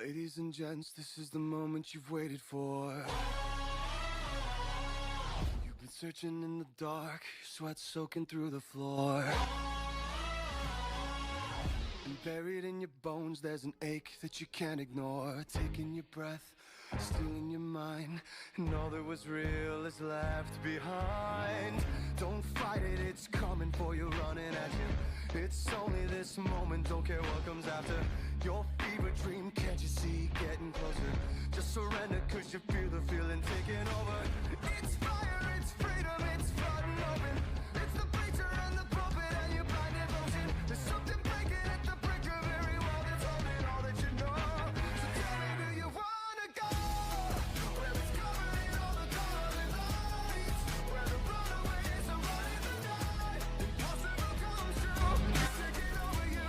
Ladies and gents, this is the moment you've waited for. You've been searching in the dark, sweat soaking through the floor. And buried in your bones, there's an ache that you can't ignore. Taking your breath, stealing your mind, and all that was real is left behind. Don't fight it, it's coming for you, running at you. It's only this moment, don't care what comes after. Your fever dream, can't you see, getting closer? Just surrender, cause you feel the feeling taking over. It's fire, it's freedom, it's flooding open. It's the preacher and the pulpit and your blind devotion. There's something breaking at the brink of every wall that's holding all that you know. So tell me, do you wanna go? Where it's covering all the golden lights, where the runaways are running the night. Impossible comes true, it's taking over you.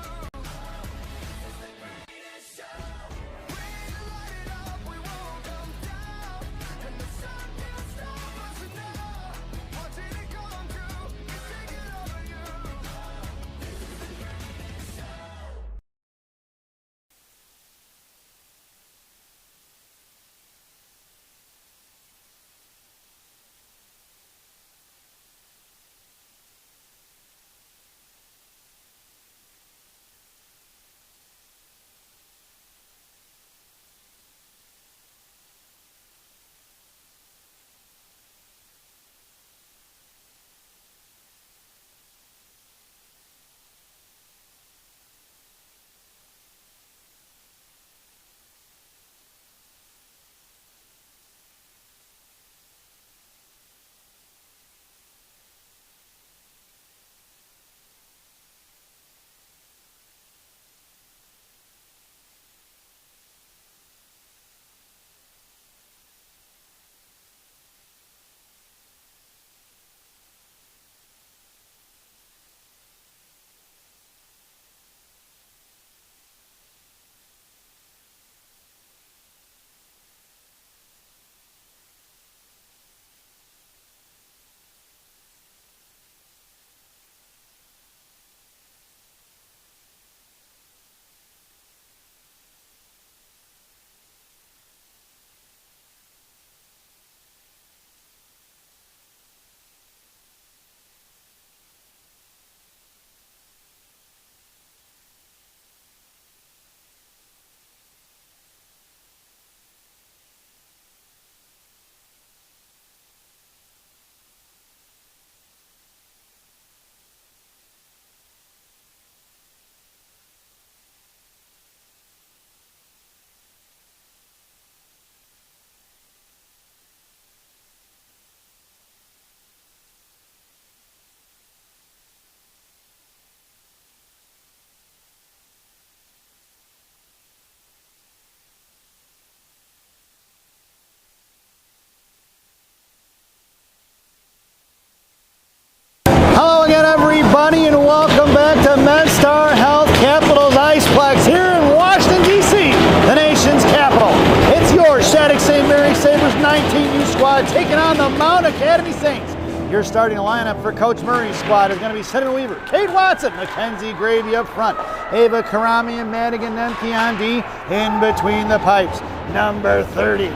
Hello again, everybody, and welcome back to MedStar Health Capital's Iceplex here in Washington, D.C., the nation's capital. It's your Shattuck St. Mary Sabres 19U squad taking on the Mount Academy Saints. Your starting lineup for Coach Murray's squad is going to be Senator Weaver, Kate Watson, Mackenzie Gravy up front, Ava Karami and Madigan Nemke on D in between the pipes. Number 30.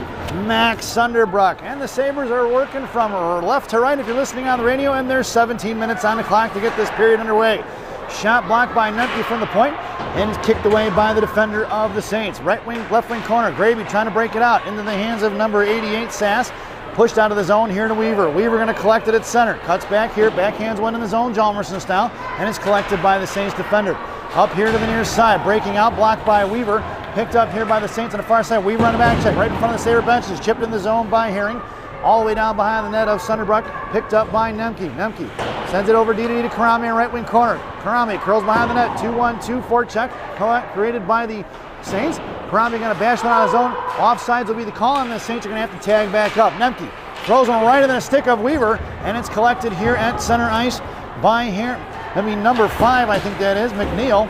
Max Sunderbrook, and the Sabres are working from left to right if you're listening on the radio, and there's 17 minutes on the clock to get this period underway. Shot blocked by Nemke from the point and is kicked away by the defender of the Saints. Right wing, left wing corner, Gravy trying to break it out into the hands of number 88 Sass. Pushed out of the zone here to Weaver. Weaver going to collect it at center. Cuts back here, backhands one in the zone, Jalmerson style, and it's collected by the Saints defender. Up here to the near side, breaking out, blocked by Weaver. Picked up here by the Saints on the far side. Weaver on the back check, right in front of the Sabre bench. Is chipped in the zone by Herring. All the way down behind the net of Sunderbrook. Picked up by Nemke. Nemke sends it over to Karami in right wing corner. Karami curls behind the net. 2-1-2 forecheck created by the Saints. Karami going to bash one out of zone. Offsides will be the call, and the Saints are going to have to tag back up. Nemke throws one right in the stick of Weaver, and it's collected here at center ice by number 5, I think that is, McNeil.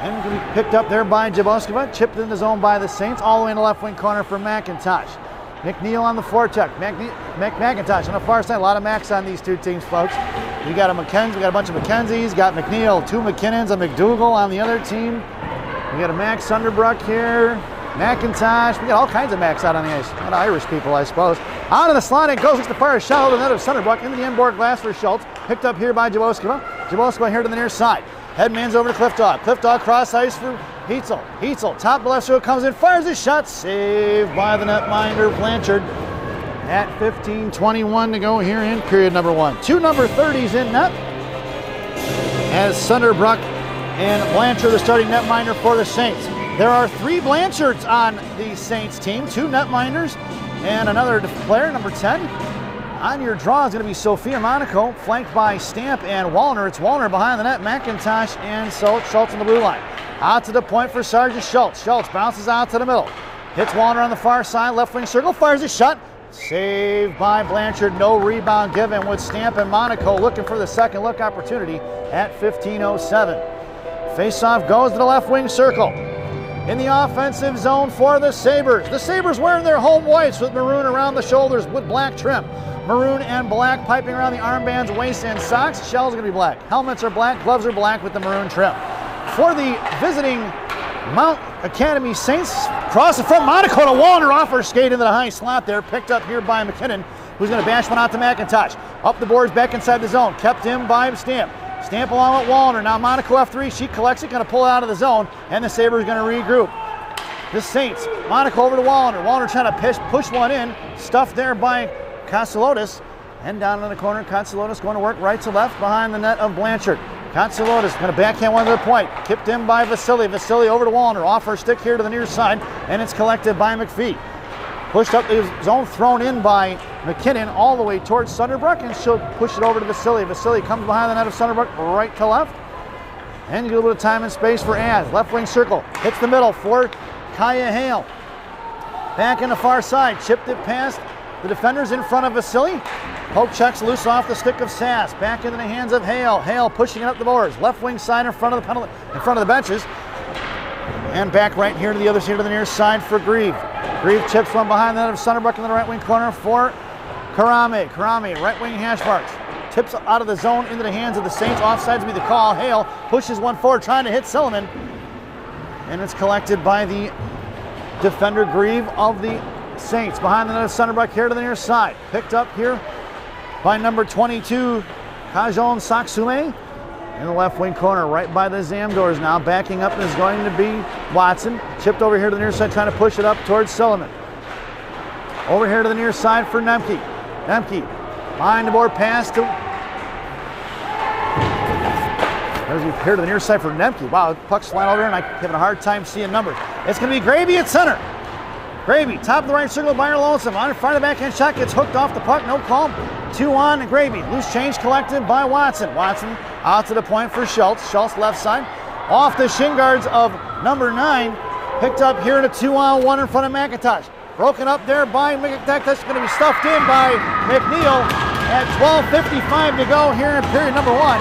And can be picked up there by Jaboskova, chipped in the zone by the Saints, all the way in the left wing corner for McIntosh. McNeil on the forecheck, McIntosh on the far side. A lot of Macs on these two teams, folks. We got a bunch of McKenzies, got McNeil, 2 McKinnons, a McDougal on the other team. We got a Max Sunderbrook here. McIntosh, we got all kinds of Macs out on the ice. A lot of Irish people, I suppose. Out of the slot, it goes, looks to fire a shot over the net of Sunderbrook into the inboard glass for Schultz. Picked up here by Jaboskova. Jaboskova here to the near side. Headman's over to Cliff Dog. Cliff Dog cross ice for Heitzel. Heitzel, top left circle, comes in, fires his shot. Saved by the netminder, Blanchard. At 15:21 to go here in period number 1. 2 number 30s in net. As Sunderbrook and Blanchard, the starting netminder for the Saints. There are 3 Blanchards on the Saints team, 2 netminders, and another player, number 10. On your draw is going to be Sophia Monaco, flanked by Stamp and Wallner. It's Wallner behind the net, McIntosh, and so Schultz on the blue line. Out to the point for Sergeant Schultz. Schultz bounces out to the middle. Hits Wallner on the far side, left wing circle, fires his shot. Saved by Blanchard, no rebound given with Stamp and Monaco looking for the second look opportunity at 15:07. Faceoff goes to the left wing circle. In the offensive zone for the Sabres. The Sabres wearing their home whites with maroon around the shoulders with black trim. Maroon and black piping around the armbands, waist, and socks. Shell's gonna be black. Helmets are black, gloves are black with the maroon trim. For the visiting Mount Academy Saints, cross the front, Monaco to Wallner, off her skate into the high slot there, picked up here by McKinnon, who's going to bash one out to McIntosh. Up the boards, back inside the zone, kept in by Stamp. Stamp along with Wallner, now Monaco F3, she collects it, going to pull it out of the zone, and the Sabres going to regroup. The Saints, Monaco over to Wallner, Wallner trying to push one in, stuffed there by Katsilotis, and down in the corner, Katsilotis going to work right to left behind the net of Blanchard. Katsilotis going to backhand one to the point. Kipped in by Vasily. Vasily over to Wallner. Off her stick here to the near side, and it's collected by McPhee. Pushed up the zone, thrown in by McKinnon all the way towards Sunderbrook, and she'll push it over to Vasily. Vasily comes behind the net of Sunderbrook, right to left. And you get a little bit of time and space for Az. Left wing circle. Hits the middle for Kaya Hale. Back in the far side. Chipped it past the defenders in front of Vasily. Poke checks loose off the stick of Sass. Back into the hands of Hale. Hale pushing it up the boards. Left wing side in front of the penalty, in front of the benches. And back right here to the other side to the near side for Grieve. Grieve chips one behind the net of Sunderbrook in the right wing corner for Karame. Karame, right wing hash marks. Tips out of the zone into the hands of the Saints. Offsides will be the call. Hale pushes one forward, trying to hit Silliman. And it's collected by the defender Grieve of the Saints. Behind the net of Sunderbrook here to the near side. Picked up here by number 22, Kajon Saksume. In the left wing corner, right by the Zamdors now. Backing up is going to be Watson. Chipped over here to the near side, trying to push it up towards Silliman. Over here to the near side for Nemke. Nemke, behind the board pass to... There's here to the near side for Nemke. Wow, puck's flying over here, and I'm having a hard time seeing numbers. It's going to be Gravy at center. Gravy, top of the right circle, Byron Lonesome. On in front of the backhand shot, gets hooked off the puck, no call. 2 on Gravy. Loose change collected by Watson. Watson out to the point for Schultz. Schultz left side. Off the shin guards of number 9. Picked up here in a 2-on-1 in front of McIntosh. Broken up there by McIntosh. That's going to be stuffed in by McNeil at 12:55 to go here in period number 1.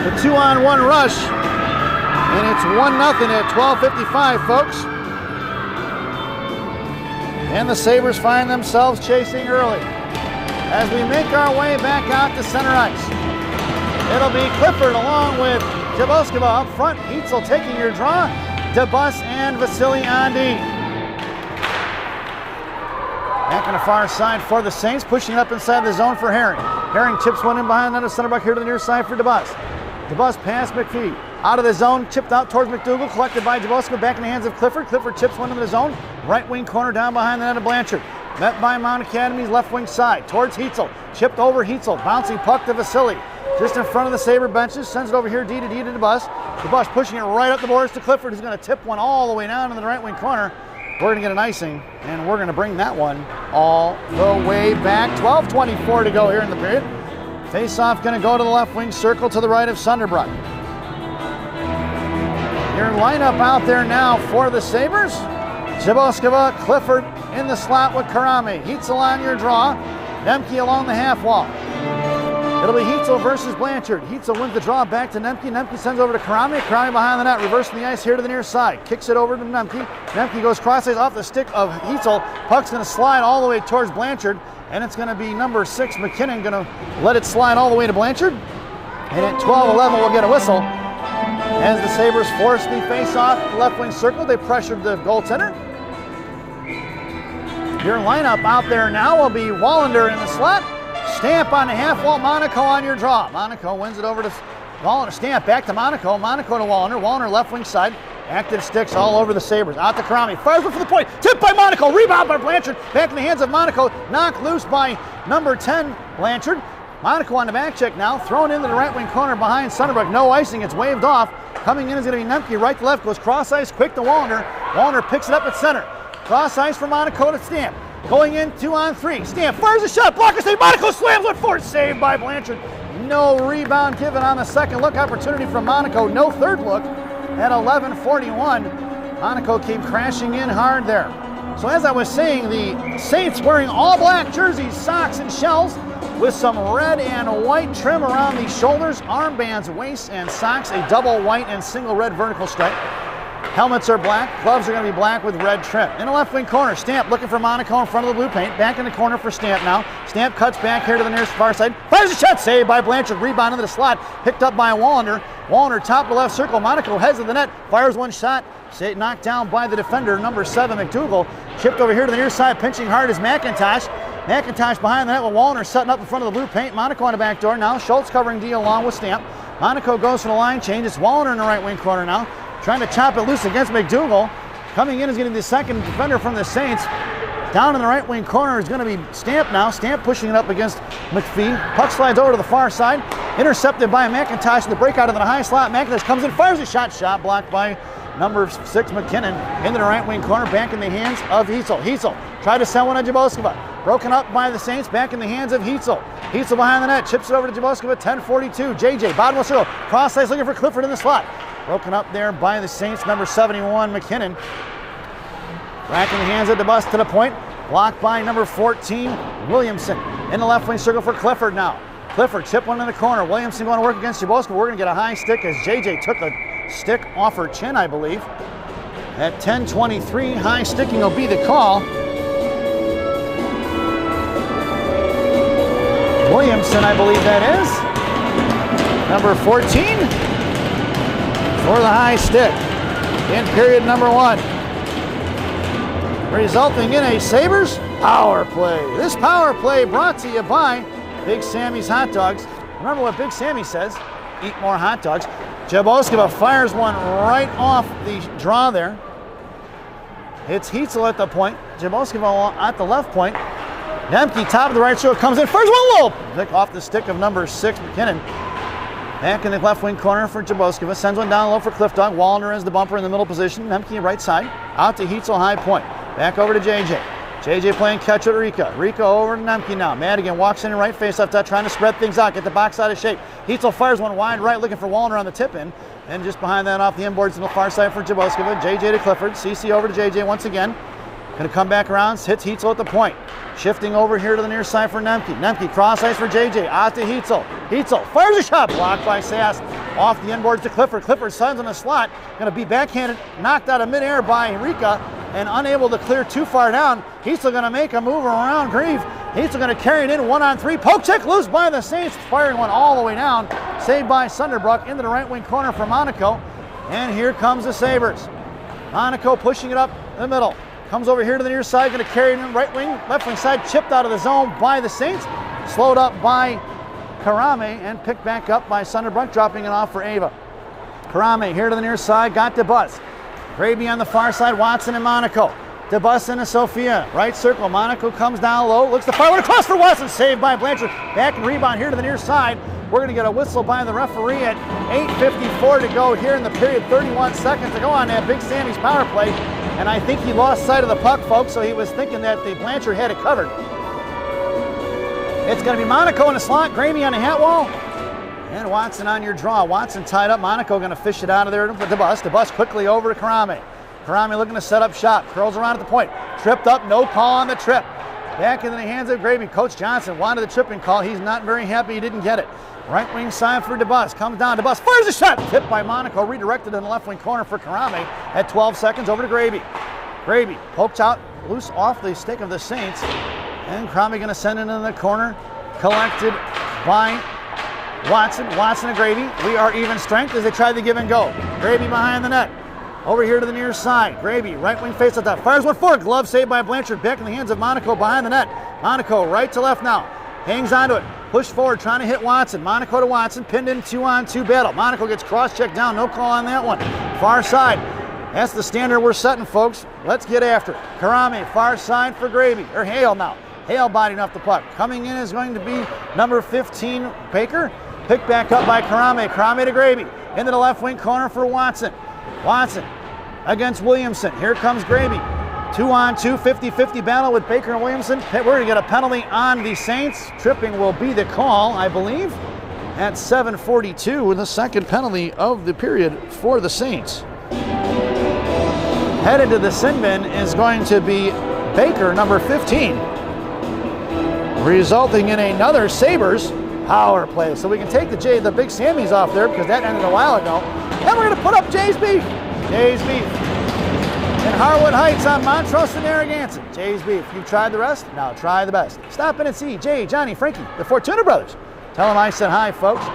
The 2-on-1 rush. And it's 1-0 at 12:55, folks. And the Sabres find themselves chasing early. As we make our way back out to center ice. It'll be Clifford along with Jaboskova up front. Heitzel taking your draw. DeBus and Vasily on D. Back on the far side for the Saints. Pushing up inside the zone for Herring. Herring chips one in behind the net of Sunderbrook here to the near side for DeBus. DeBus past McPhee. Out of the zone, chipped out towards McDougal, collected by Jaboskova, back in the hands of Clifford. Clifford chips one into the zone, right wing corner down behind the net of Blanchard. Met by Mount Academy's left wing side, towards Heitzel. Chipped over Heitzel, bouncing puck to Vasily. Just in front of the Sabre benches, sends it over here, D to DeBus. DeBus pushing it right up the boards to Clifford, who's going to tip one all the way down in the right wing corner. We're going to get an icing, and we're going to bring that one all the way back. 12:24 to go here in the period. Face-off going to go to the left wing circle to the right of Sunderbrook. Your lineup out there now for the Sabres. Jaboskova, Clifford in the slot with Karame. Heitzel on your draw. Nemke along the half wall. It'll be Heitzel versus Blanchard. Heitzel wins the draw back to Nemke. Nemke sends over to Karame. Karame behind the net, reversing the ice here to the near side. Kicks it over to Nemke. Nemke goes cross-ice off the stick of Heitzel. Puck's going to slide all the way towards Blanchard. And it's going to be number 6, McKinnon, going to let it slide all the way to Blanchard. And at 12:11, we'll get a whistle. As the Sabres forced the face-off left wing circle, they pressured the goaltender. Your lineup out there now will be Wallander in the slot. Stamp on the half wall, Monaco on your draw. Monaco wins it over to Wallander. Stamp back to Monaco. Monaco to Wallander. Wallander left wing side. Active sticks all over the Sabres. Out to Karami. Fires one for the point. Tipped by Monaco. Rebound by Blanchard. Back in the hands of Monaco. Knocked loose by number 10, Blanchard. Monaco on the back check now. Thrown into the right wing corner behind Sunderbrook. No icing. It's waved off. Coming in is going to be Nemke. Right to left. Goes cross ice quick to Wallander. Wallander picks it up at center. Cross ice for Monaco to Stamp. Going in 2-on-3. Stamp fires a shot. Blocker save. Monaco slams one forward. Saved by Blanchard. No rebound given on the second look opportunity from Monaco. No third look at 11:41. Monaco came crashing in hard there. So as I was saying, the Saints wearing all black jerseys, socks, and shells with some red and white trim around the shoulders, armbands, waist, and socks, a double white and single red vertical stripe. Helmets are black, gloves are going to be black with red trim. In the left wing corner, Stamp looking for Monaco in front of the blue paint. Back in the corner for Stamp now. Stamp cuts back here to the nearest far side. Fires a shot, saved by Blanchard. Rebound into the slot, picked up by Wallander. Wallander top to left circle. Monaco heads to the net, fires one shot. Knocked down by the defender, number 7, McDougall. Chipped over here to the near side, pinching hard is McIntosh. McIntosh behind the net with Wallander setting up in front of the blue paint. Monaco on the back door now. Schultz covering D along with Stamp. Monaco goes for the line change. It's Wallander in the right wing corner now. Trying to chop it loose against McDougall. Coming in is getting the second defender from the Saints. Down in the right wing corner is going to be Stamp now. Stamp pushing it up against McPhee. Puck slides over to the far side. Intercepted by McIntosh in the breakout into the high slot. McIntosh comes in, fires a shot. Shot blocked by number 6, McKinnon. Into the right wing corner, back in the hands of Heitzel. Heitzel tried to send one on Jaboskova. Broken up by the Saints, back in the hands of Heitzel. Heitzel behind the net, chips it over to Jaboskova, 10:42. JJ, bottom of the circle. Cross ice looking for Clifford in the slot. Broken up there by the Saints, number 71, McKinnon. Back in the hands of DeBus to the point. Blocked by number 14, Williamson. In the left wing circle for Clifford now. Clifford, chip one in the corner. Williamson going to work against Jaboskova. We're going to get a high stick as JJ took a stick off her chin, I believe. At 10:23, high sticking will be the call. Williamson, I believe that is. Number 14. For the high stick in period number 1. Resulting in a Sabres power play. This power play brought to you by Big Sammy's Hot Dogs. Remember what Big Sammy says, eat more hot dogs. Jaboskova fires one right off the draw there. It's Heitzel at the point. Jaboskova at the left point. Nemke, top of the right circle, comes in. First one low. Pick off the stick of number 6, McKinnon. Back in the left wing corner for Jaboskova. Sends one down low for Cliff Dog. Wallander as the bumper in the middle position. Nemke right side. Out to Heitzel, high point. Back over to JJ. JJ playing catch with Rika. Rika over to Nemke now. Madigan walks in right face off top, trying to spread things out, get the box out of shape. Heitzel fires one wide right, looking for Wallander on the tip in. And just behind that off the inboards to the far side for Jaboskova. JJ to Clifford. CC over to JJ once again. Going to come back around, hits Heitzel at the point. Shifting over here to the near side for Nemke. Nemke cross ice for JJ. Out to Heitzel. Heitzel fires a shot. Blocked by Sass. Off the inboards to Clifford. Clifford sends on the slot. Going to be backhanded. Knocked out of midair by Rika. And unable to clear too far down. Heitzel going to make a move around Grieve. Heitzel going to carry it in 1-on-3. Poke check loose by the Saints. Firing one all the way down. Saved by Sunderbrook into the right wing corner for Monaco. And here comes the Sabres. Monaco pushing it up in the middle. Comes over here to the near side, going to carry it in right wing, left wing side, chipped out of the zone by the Saints. Slowed up by Karame and picked back up by Sunderbrook, dropping it off for Ava. Karame here to the near side, got DeBus. Gravy on the far side, Watson and Monaco. DeBus into Sophia, right circle. Monaco comes down low, looks to fire one across for Watson, saved by Blanchard. Back and rebound here to the near side. We're going to get a whistle by the referee at 8:54 to go here in the period, 31 seconds to go on that Big Sammy's power play. And I think he lost sight of the puck, folks, so he was thinking that the Blanchard had it covered. It's going to be Monaco in the slot, Gravy on the hat wall, and Watson on your draw. Watson tied up, Monaco going to fish it out of there with DeBus. DeBus quickly over to Karame. Karame looking to set up shot, curls around at the point. Tripped up, no call on the trip. Back into the hands of Gravy. Coach Johnson wanted the tripping call. He's not very happy he didn't get it. Right wing side for DeBus. Comes down. DeBus fires a shot. Tipped by Monaco. Redirected in the left wing corner for Karame at 12 seconds over to Gravy. Gravy poked out loose off the stick of the Saints. And Karame going to send it into the corner. Collected by Watson to Gravy. We are even strength as they try to give and go. Gravy behind the net. Over here to the near side. Gravy, right wing face at that. Fires one forward. Glove saved by Blanchard. Back in the hands of Monaco behind the net. Monaco right to left now. Hangs onto it. Push forward, trying to hit Watson. Monaco to Watson. Pinned in 2-on-2 battle. Monaco gets cross-checked down. No call on that one. Far side. That's the standard we're setting, folks. Let's get after it. Karame, far side for Gravy. Or Hale now. Hale bodied off the puck. Coming in is going to be number 15, Baker. Picked back up by Karame. Karame to Gravy. Into the left wing corner for Watson. Watson against Williamson. Here comes Gravy. 2-on-2, 50-50 battle with Baker and Williamson. We're going to get a penalty on the Saints. Tripping will be the call, I believe, at 7:42 with the second penalty of the period for the Saints. Headed to the sin bin is going to be Baker, number 15, resulting in another Sabres power play. So we can take the Big Sammys off there because that ended a while ago. And we're going to put up Jay's Beef. Jay's Beef. In Harwood Heights on Montrose and Narragansett. Jay's Beef. You've tried the rest? Now try the best. Stop in and see Jay, Johnny, Frankie, the Fortuna brothers. Tell them I said hi, folks.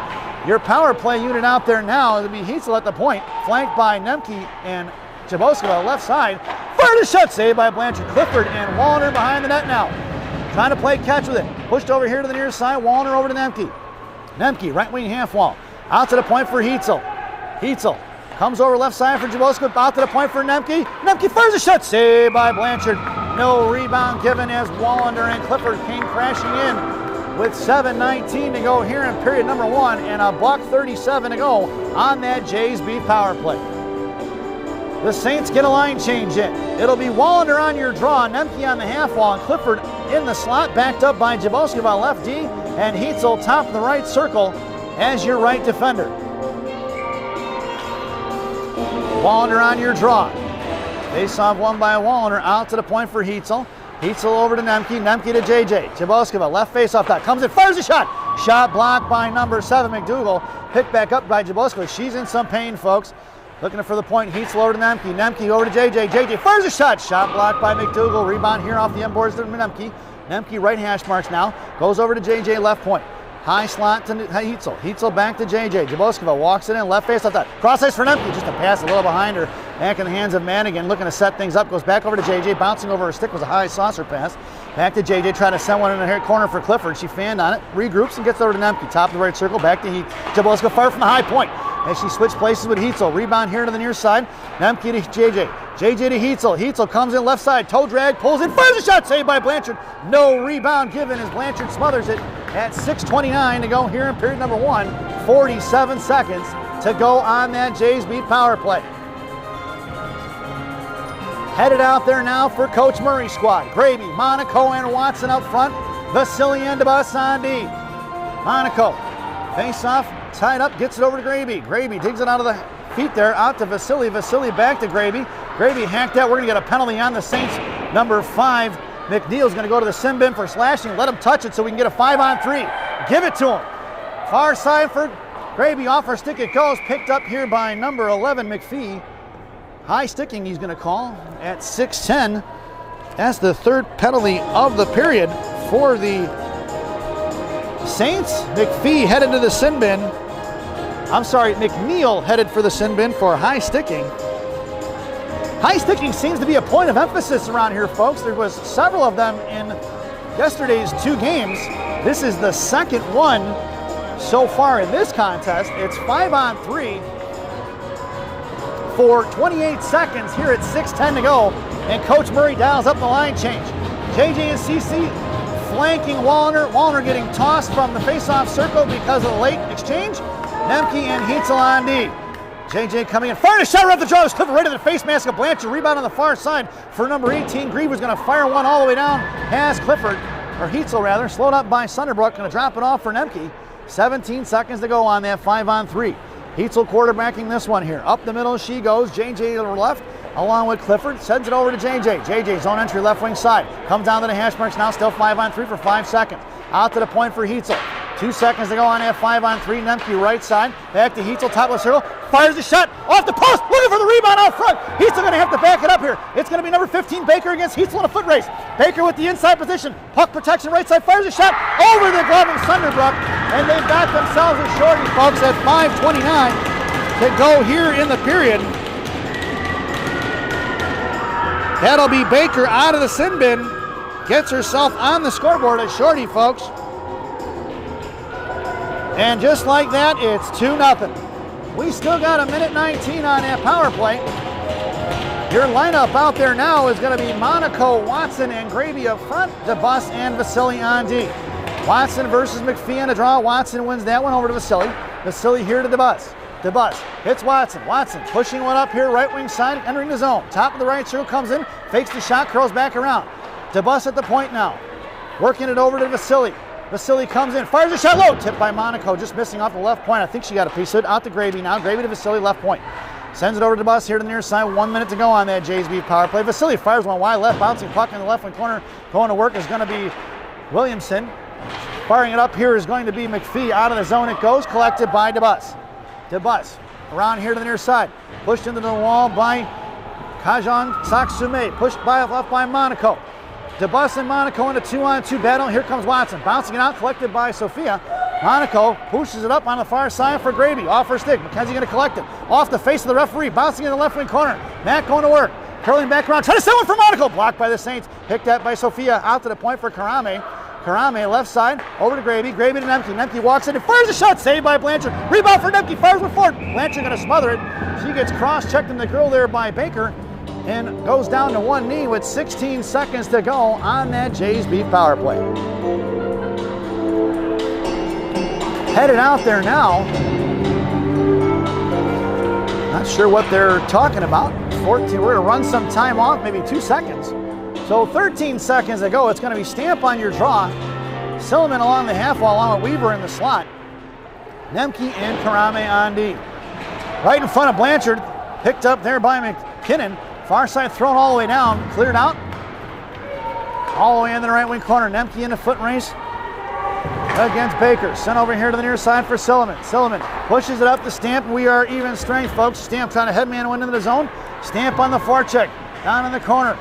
Your power play unit out there now will be Heitzel at the point, flanked by Nemke and Jaboskova left side. Fire the shot, saved by Blanchard. Clifford and Wallner behind the net now. Trying to play catch with it. Pushed over here to the near side. Wallner over to Nemke. Nemke, right wing half wall. Out to the point for Heitzel. Heitzel comes over left side for Jaboskova. Out to the point for Nemke. Nemke fires a shot. Saved by Blanchard. No rebound given as Wallander and Clifford came crashing in with 7:19 to go here in period number 1 and a $1:37 to go on that Jay's Beef power play. The Saints get a line change in. It'll be Wallander on your draw, Nemke on the half wall, and Clifford in the slot, backed up by Jaboskova on left D, and Heitzel top of the right circle as your right defender. Wallander on your draw. Face off won by Wallander, out to the point for Heitzel. Heitzel over to Nemke, Nemke to JJ. Jaboskova, left face off that, comes in, fires a shot. Shot blocked by number 7, McDougal. Picked back up by Jaboskova. She's in some pain, folks. Looking for the point, Heitzel over to Nemke. Nemke over to JJ. JJ fires a shot. Shot blocked by McDougal. Rebound here off the end boards to Nemke. Nemke right hash marks now. Goes over to JJ left point. High slot to Heitzel. Heitzel back to JJ. Jaboskova walks it in. Left face off that. Cross ice for Nemke. Just a pass a little behind her. Back in the hands of Madigan. Looking to set things up. Goes back over to JJ. Bouncing over her stick was a high saucer pass. Back to JJ. Trying to send one in the corner for Clifford. She fanned on it. Regroups and gets over to Nemke. Top of the right circle. Back to Jaboskova. Far from the high point. As she switched places with Heitzel. Rebound here to the near side. Nemke to JJ. JJ to Heitzel. Heitzel comes in left side. Toe drag. Pulls in. Fires a shot. Saved by Blanchard. No rebound given as Blanchard smothers it at 6:29 to go here in period number 1. 47 seconds to go on that Jay's Beef power play. Headed out there now for Coach Murray's squad. Gravy, Monaco, and Watson up front. Vasily and DeBus on D. Monaco. Face off. Tied up, gets it over to Gravy. Gravy digs it out of the feet there, out to Vasily. Vasily back to Gravy. Gravy hacked out. We're going to get a penalty on the Saints. Number 5, McNeil's going to go to the sin bin for slashing. Let him touch it so we can get a 5-on-3. Give it to him. Far side for Gravy. Off her stick it goes. Picked up here by number 11, McPhee. High sticking he's going to call at 6:10. That's the third penalty of the period for the Saints. McPhee headed to the sin bin. McNeil headed for the sin bin for high sticking. High sticking seems to be a point of emphasis around here, folks. There was several of them in yesterday's 2 games. This is the second one so far in this contest. It's 5-on-3 for 28 seconds here at 6:10 to go, and Coach Murray dials up the line change. JJ and CC flanking Wallner. Wallner getting tossed from the face-off circle because of the late exchange. Nemke and Heitzel on D. JJ coming in, firing a shot right at the jaw. Clifford right to the face mask of Blanchard. Rebound on the far side for number 18. Griever's going to fire one all the way down past Clifford, or Heitzel rather. Slowed up by Sunderbrook. Going to drop it off for Nemke. 17 seconds to go on that 5-on-3. Heitzel quarterbacking this one here. Up the middle she goes. JJ to the left, along with Clifford. Sends it over to JJ. JJ zone entry left wing side. Comes down to the hash marks now. Still 5-on-3 for 5 seconds. Out to the point for Heitzel. 2 seconds to go on that 5-on-3. Nemke right side. Back to Heitzel, top of the circle. Fires the shot off the post. Looking for the rebound out front. Heitzel going to have to back it up here. It's going to be number 15, Baker, against Heitzel in a foot race. Baker with the inside position. Puck protection right side. Fires a shot over the glove of Sunderbrook. And they've got themselves a shorty, folks, at 5:29 to go here in the period. That'll be Baker out of the sin bin. Gets herself on the scoreboard at shorty, folks. And just like that, it's 2-0. We still got a minute 19 on that power play. Your lineup out there now is going to be Monaco, Watson, and Gravy up front, DeBus and Vasily on D. Watson versus McPhee in a draw. Watson wins that one over to Vasily. Vasily here to DeBus. DeBus hits Watson. Watson pushing one up here, right wing side, entering the zone. Top of the right circle comes in, fakes the shot, curls back around. DeBus at the point now. Working it over to Vasily. Vasily comes in, fires a shot low. Tipped by Monaco, just missing off the left point. I think she got a piece of it. Out to Gravy now. Gravy to Vasily, left point. Sends it over to DeBus here to the near side. 1 minute to go on that Jays Beef power play. Vasily fires one wide left, bouncing puck in the left wing corner. Going to work is going to be Williamson. Firing it up here is going to be McPhee. Out of the zone it goes, collected by DeBus. DeBus around here to the near side. Pushed into the wall by Kajan Saksume. Pushed by left by Monaco. DeBus and Monaco in a 2-on-2 battle. Here comes Watson. Bouncing it out, collected by Sophia. Monaco pushes it up on the far side for Gravy. Off her stick. McKenzie going to collect it. Off the face of the referee. Bouncing in the left wing corner. Matt going to work. Curling back around. Trying to send one for Monaco. Blocked by the Saints. Picked up by Sophia. Out to the point for Karame. Karame left side. Over to Gravy. Gravy to Nemke. Nemke walks in and fires a shot. Saved by Blanchard. Rebound for Nemke. Fires one forward. Blanchard going to smother it. She gets cross-checked in the grill there by Baker. And goes down to one knee with 16 seconds to go on that Jays Beef power play. Headed out there now. Not sure what they're talking about. 14, we're gonna run some time off, maybe 2 seconds. So 13 seconds to go. It's gonna be stamp on your draw. Silliman along the half wall, along with Weaver in the slot. Nemke and Karame on D. Right in front of Blanchard. Picked up there by McKinnon. Far side thrown all the way down, cleared out. All the way in the right wing corner. Nemke in the foot race against Baker. Sent over here to the near side for Silliman. Silliman pushes it up to Stamp. We are even strength, folks. Stamp trying to headman one into the zone. Stamp on the forecheck. Down in the corner.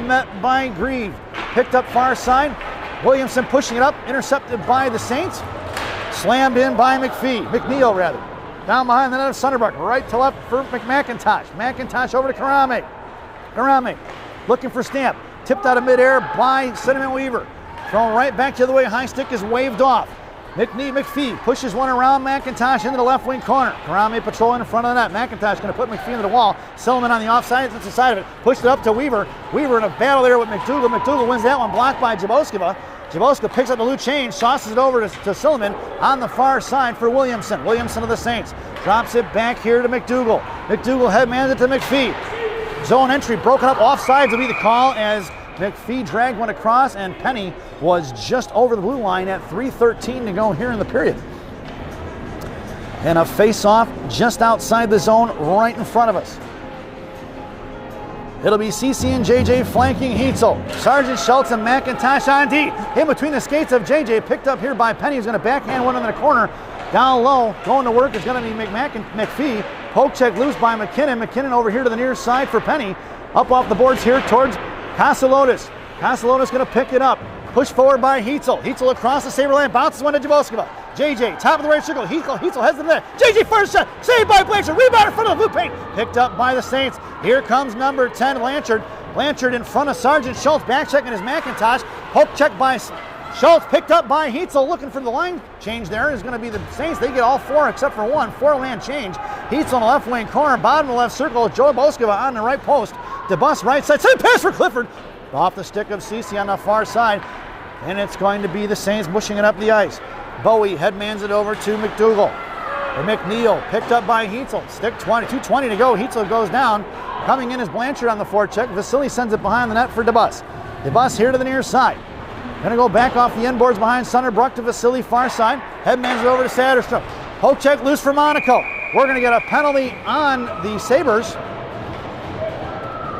Met by Grieve. Picked up far side. Williamson pushing it up. Intercepted by the Saints. Slammed in by McNeil rather. Down behind the net of Sunderbrook. Right to left for McIntosh. McIntosh over to Karame. Karame looking for Stamp. Tipped out of midair by Cinnamon Weaver. Thrown right back the other way. High stick is waved off. McPhee pushes one around McIntosh into the left wing corner. Karame patrolling in front of the net. McIntosh going to put McPhee into the wall. Silliman on the offside. That's the side of it. Pushed it up to Weaver. Weaver in a battle there with McDougal. McDougal wins that one. Blocked by Jaboskova. Jaboska picks up the loose change, tosses it over to Silliman on the far side for Williamson. Williamson of the Saints drops it back here to McDougal. McDougal headmans it to McPhee. Zone entry broken up. Offsides will be the call as McPhee dragged one across, and Penny was just over the blue line at 3:13 to go here in the period. And a face-off just outside the zone right in front of us. It'll be CC and JJ flanking Heitzel. Sergeant Schultz and McIntosh on D. In between the skates of JJ, picked up here by Penny, who's going to backhand one in the corner. Down low, going to work is going to be McPhee. Poke check loose by McKinnon. McKinnon over here to the near side for Penny. Up off the boards here towards Castelotis. Castelotis going to pick it up. Push forward by Heitzel. Heitzel across the saber line, bounces one to Jaboskova. JJ, top of the right circle. Heitzel heads to the net. JJ first shot, saved by Blanchard. Rebound in front of the blue paint. Picked up by the Saints. Here comes number 10, Blanchard. Blanchard in front of Sergeant Schultz. Back checking his McIntosh. Poke check by Schultz. Picked up by Heitzel. Looking for the line change there is going to be the Saints. They get all four except for one. Four-land change. Heitzel on the left wing corner. Bottom of the left circle. Joe Boskova on the right post. DeBus right side. Send pass for Clifford. Off the stick of Cece on the far side. And it's going to be the Saints pushing it up the ice. Bowie headmans it over to McDougal. McNeil picked up by Heitzel. Stick 20, 2:20 to go. Heitzel goes down. Coming in is Blanchard on the forecheck. Vasily sends it behind the net for DeBus. DeBus here to the near side. Going to go back off the end boards behind Sunderbrook to Vasily far side. Headmans it over to Satterstrom. Poke check loose for Monaco. We're going to get a penalty on the Sabres.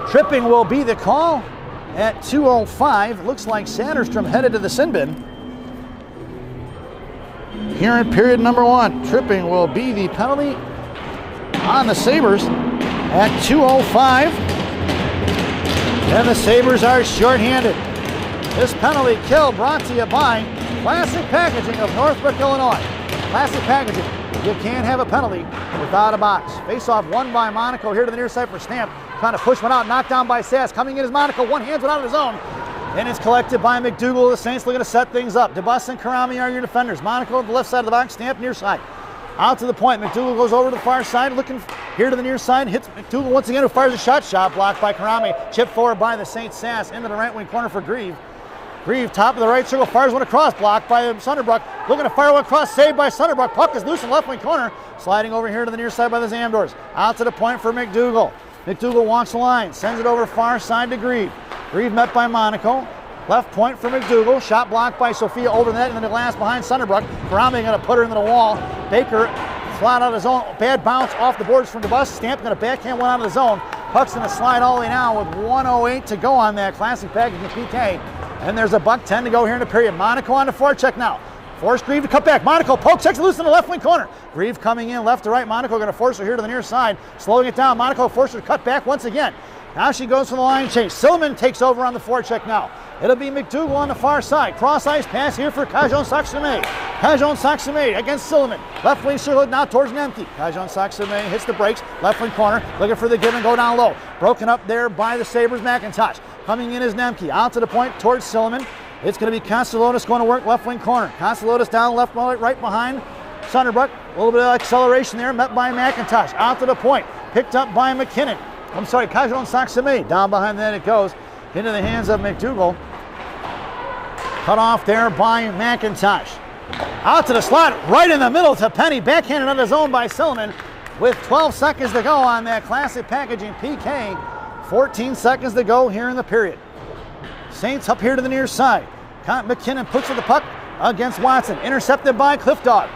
Tripping will be the call at 2:05. Looks like Satterstrom headed to the sin bin. Here in period number one, tripping will be the penalty on the Sabres at 2:05. And the Sabres are shorthanded. This penalty kill brought to you by Classic Packaging of Northbrook, Illinois. Classic Packaging. You can't have a penalty without a box. Face-off won by Monaco here to the near side for Stamp. Trying to push one out, knocked down by Sass. Coming in is Monaco, one hands one out of his own. And it's collected by McDougal. The Saints looking to set things up. DeBus and Karami are your defenders. Monaco on the left side of the box, Stamp near side. Out to the point, McDougal goes over to the far side, looking here to the near side, hits McDougal once again, who fires a shot blocked by Karami. Chip forward by the Saints. Sass into the right wing corner for Grieve. Grieve, top of the right circle, fires one across, blocked by Sunderbrook. Looking to fire one across, saved by Sunderbrook. Puck is loose in left wing corner. Sliding over here to the near side by the Zamdors. Out to the point for McDougal. McDougal walks the line, sends it over far side to Grieve. Grieve met by Monaco. Left point for McDougal. Shot blocked by Sophia over the net, and then the glass behind Sunderbrook. Karami going to put her into the wall. Baker flat out of the zone. Bad bounce off the boards from DeBus. Stamp going to backhand one out of the zone. Puck's going to slide all the way now with 1:08 to go on that Classic Packaging PK. And there's a $1.10 to go here in the period. Monaco on the forecheck now. Force Grieve to cut back. Monaco poke checks loose in the left wing corner. Grieve coming in left to right. Monaco going to force her here to the near side. Slowing it down. Monaco forced her to cut back once again. Now she goes for the line change. Silliman takes over on the forecheck now. It'll be McDougal on the far side. Cross ice pass here for Cajon Saxome. Cajon Saxome against Silliman. Left wing circle now towards Nemke. Cajon Saxome hits the brakes. Left wing corner. Looking for the give and go down low. Broken up there by the Sabres. McIntosh. Coming in is Nemke. Out to the point towards Silliman. It's going to be Constalotis going to work left wing corner. Constalotis down left, right behind Sunderbrook. A little bit of acceleration there, met by McIntosh. Out to the point, picked up by McKinnon. I'm sorry, Cajon Saxome. Down behind the net it goes into the hands of McDougal. Cut off there by McIntosh. Out to the slot, right in the middle to Penny. Backhanded out of zone by Silliman with 12 seconds to go on that Classic Packaging PK. 14 seconds to go here in the period. Saints up here to the near side. McKinnon puts the puck against Watson. Intercepted by Cliff Dog.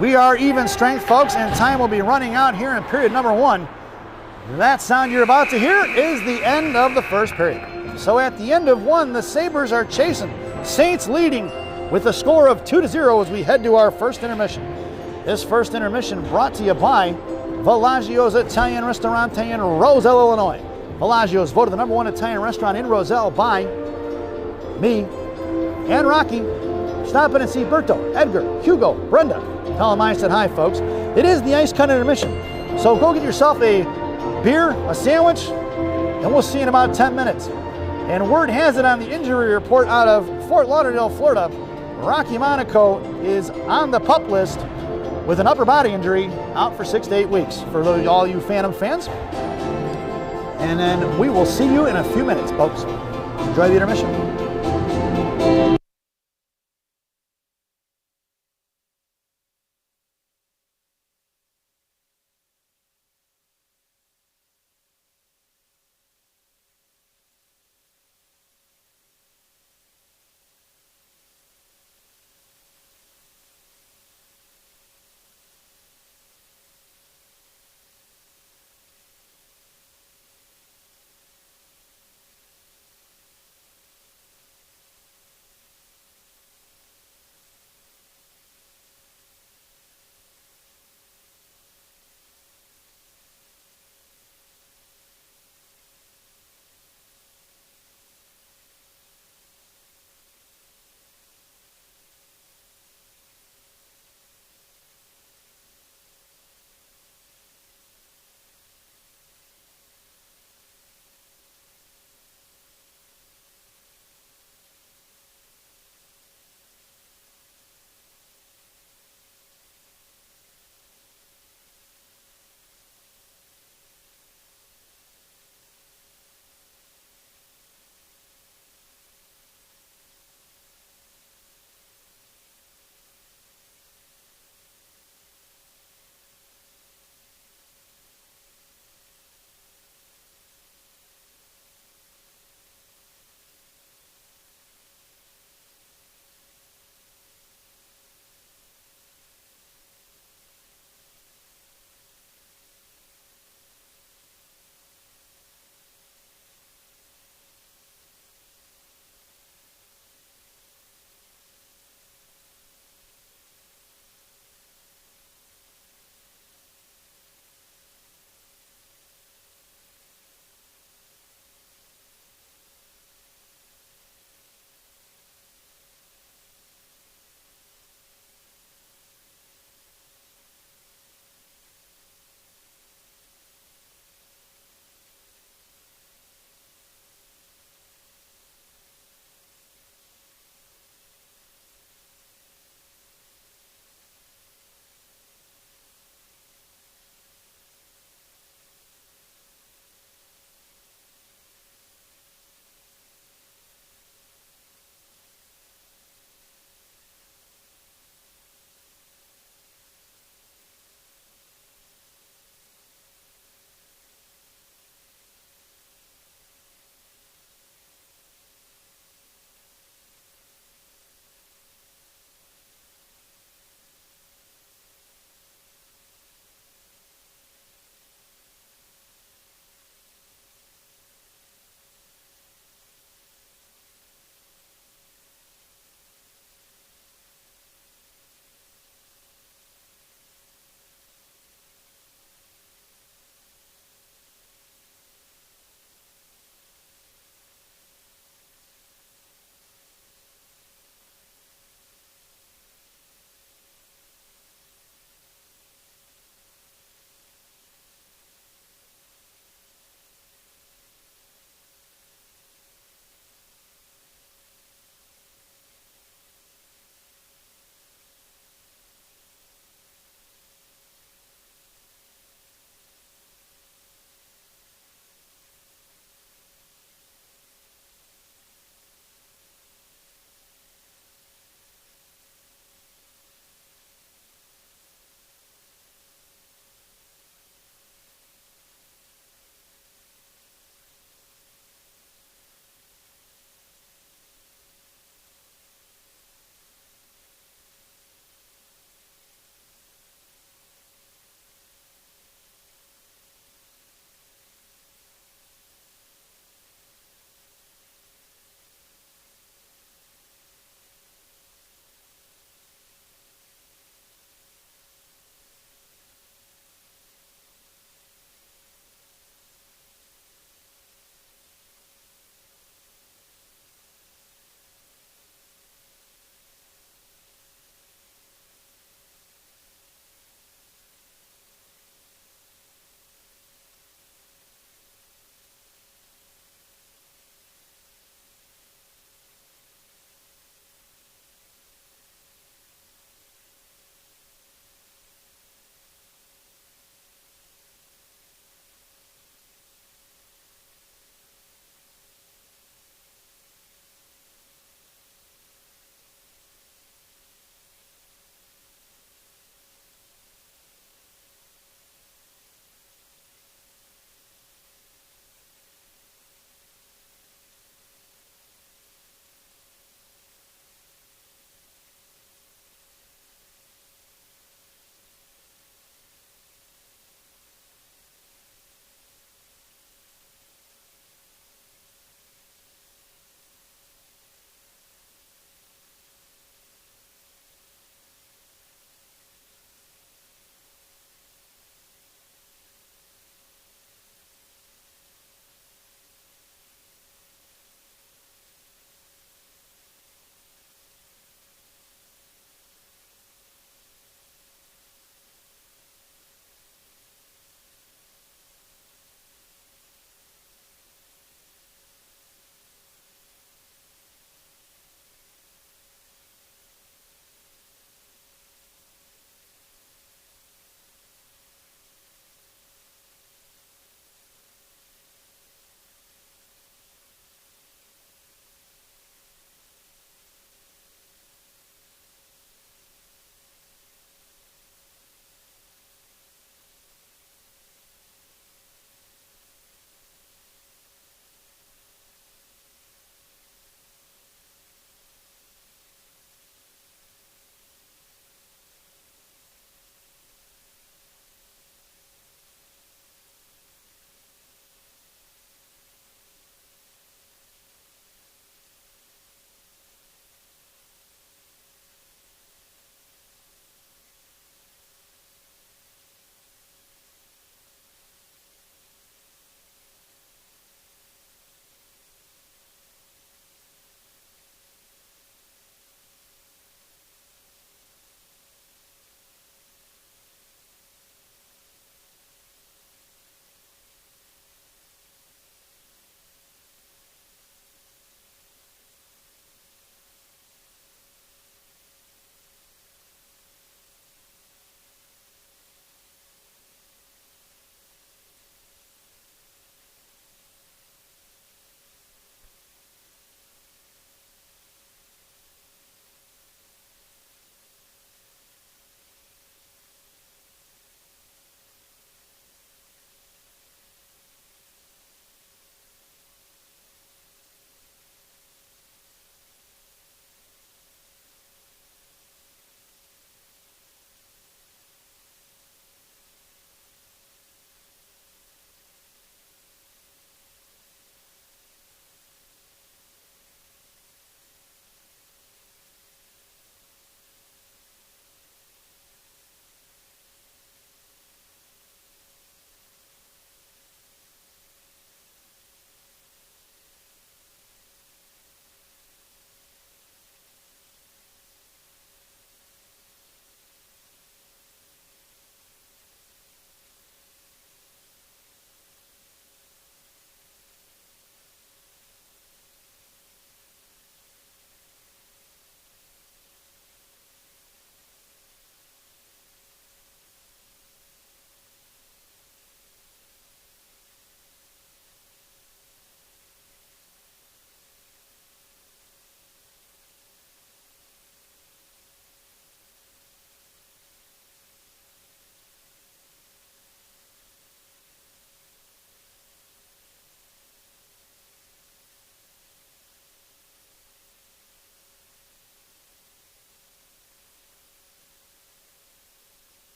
We are even strength, folks, and time will be running out here in period number 1. That sound you're about to hear is the end of the first period. So at the end of 1, the Sabres are chasing. Saints leading with a score of 2-0 as we head to our first intermission. This first intermission brought to you by Villaggio's Italian Ristorante in Roselle, Illinois. Villaggio's voted the #1 Italian restaurant in Roselle by me and Rocky. Stop in and see Berto, Edgar, Hugo, Brenda. Tell them I said hi, folks. It is the ice cut intermission. So go get yourself a beer, a sandwich, and we'll see you in about 10 minutes. And word has it on the injury report out of Fort Lauderdale, Florida, Rocky Monaco is on the PUP list with an upper body injury, out for 6 to 8 weeks for all you Phantom fans. And then we will see you in a few minutes, folks. Enjoy the intermission.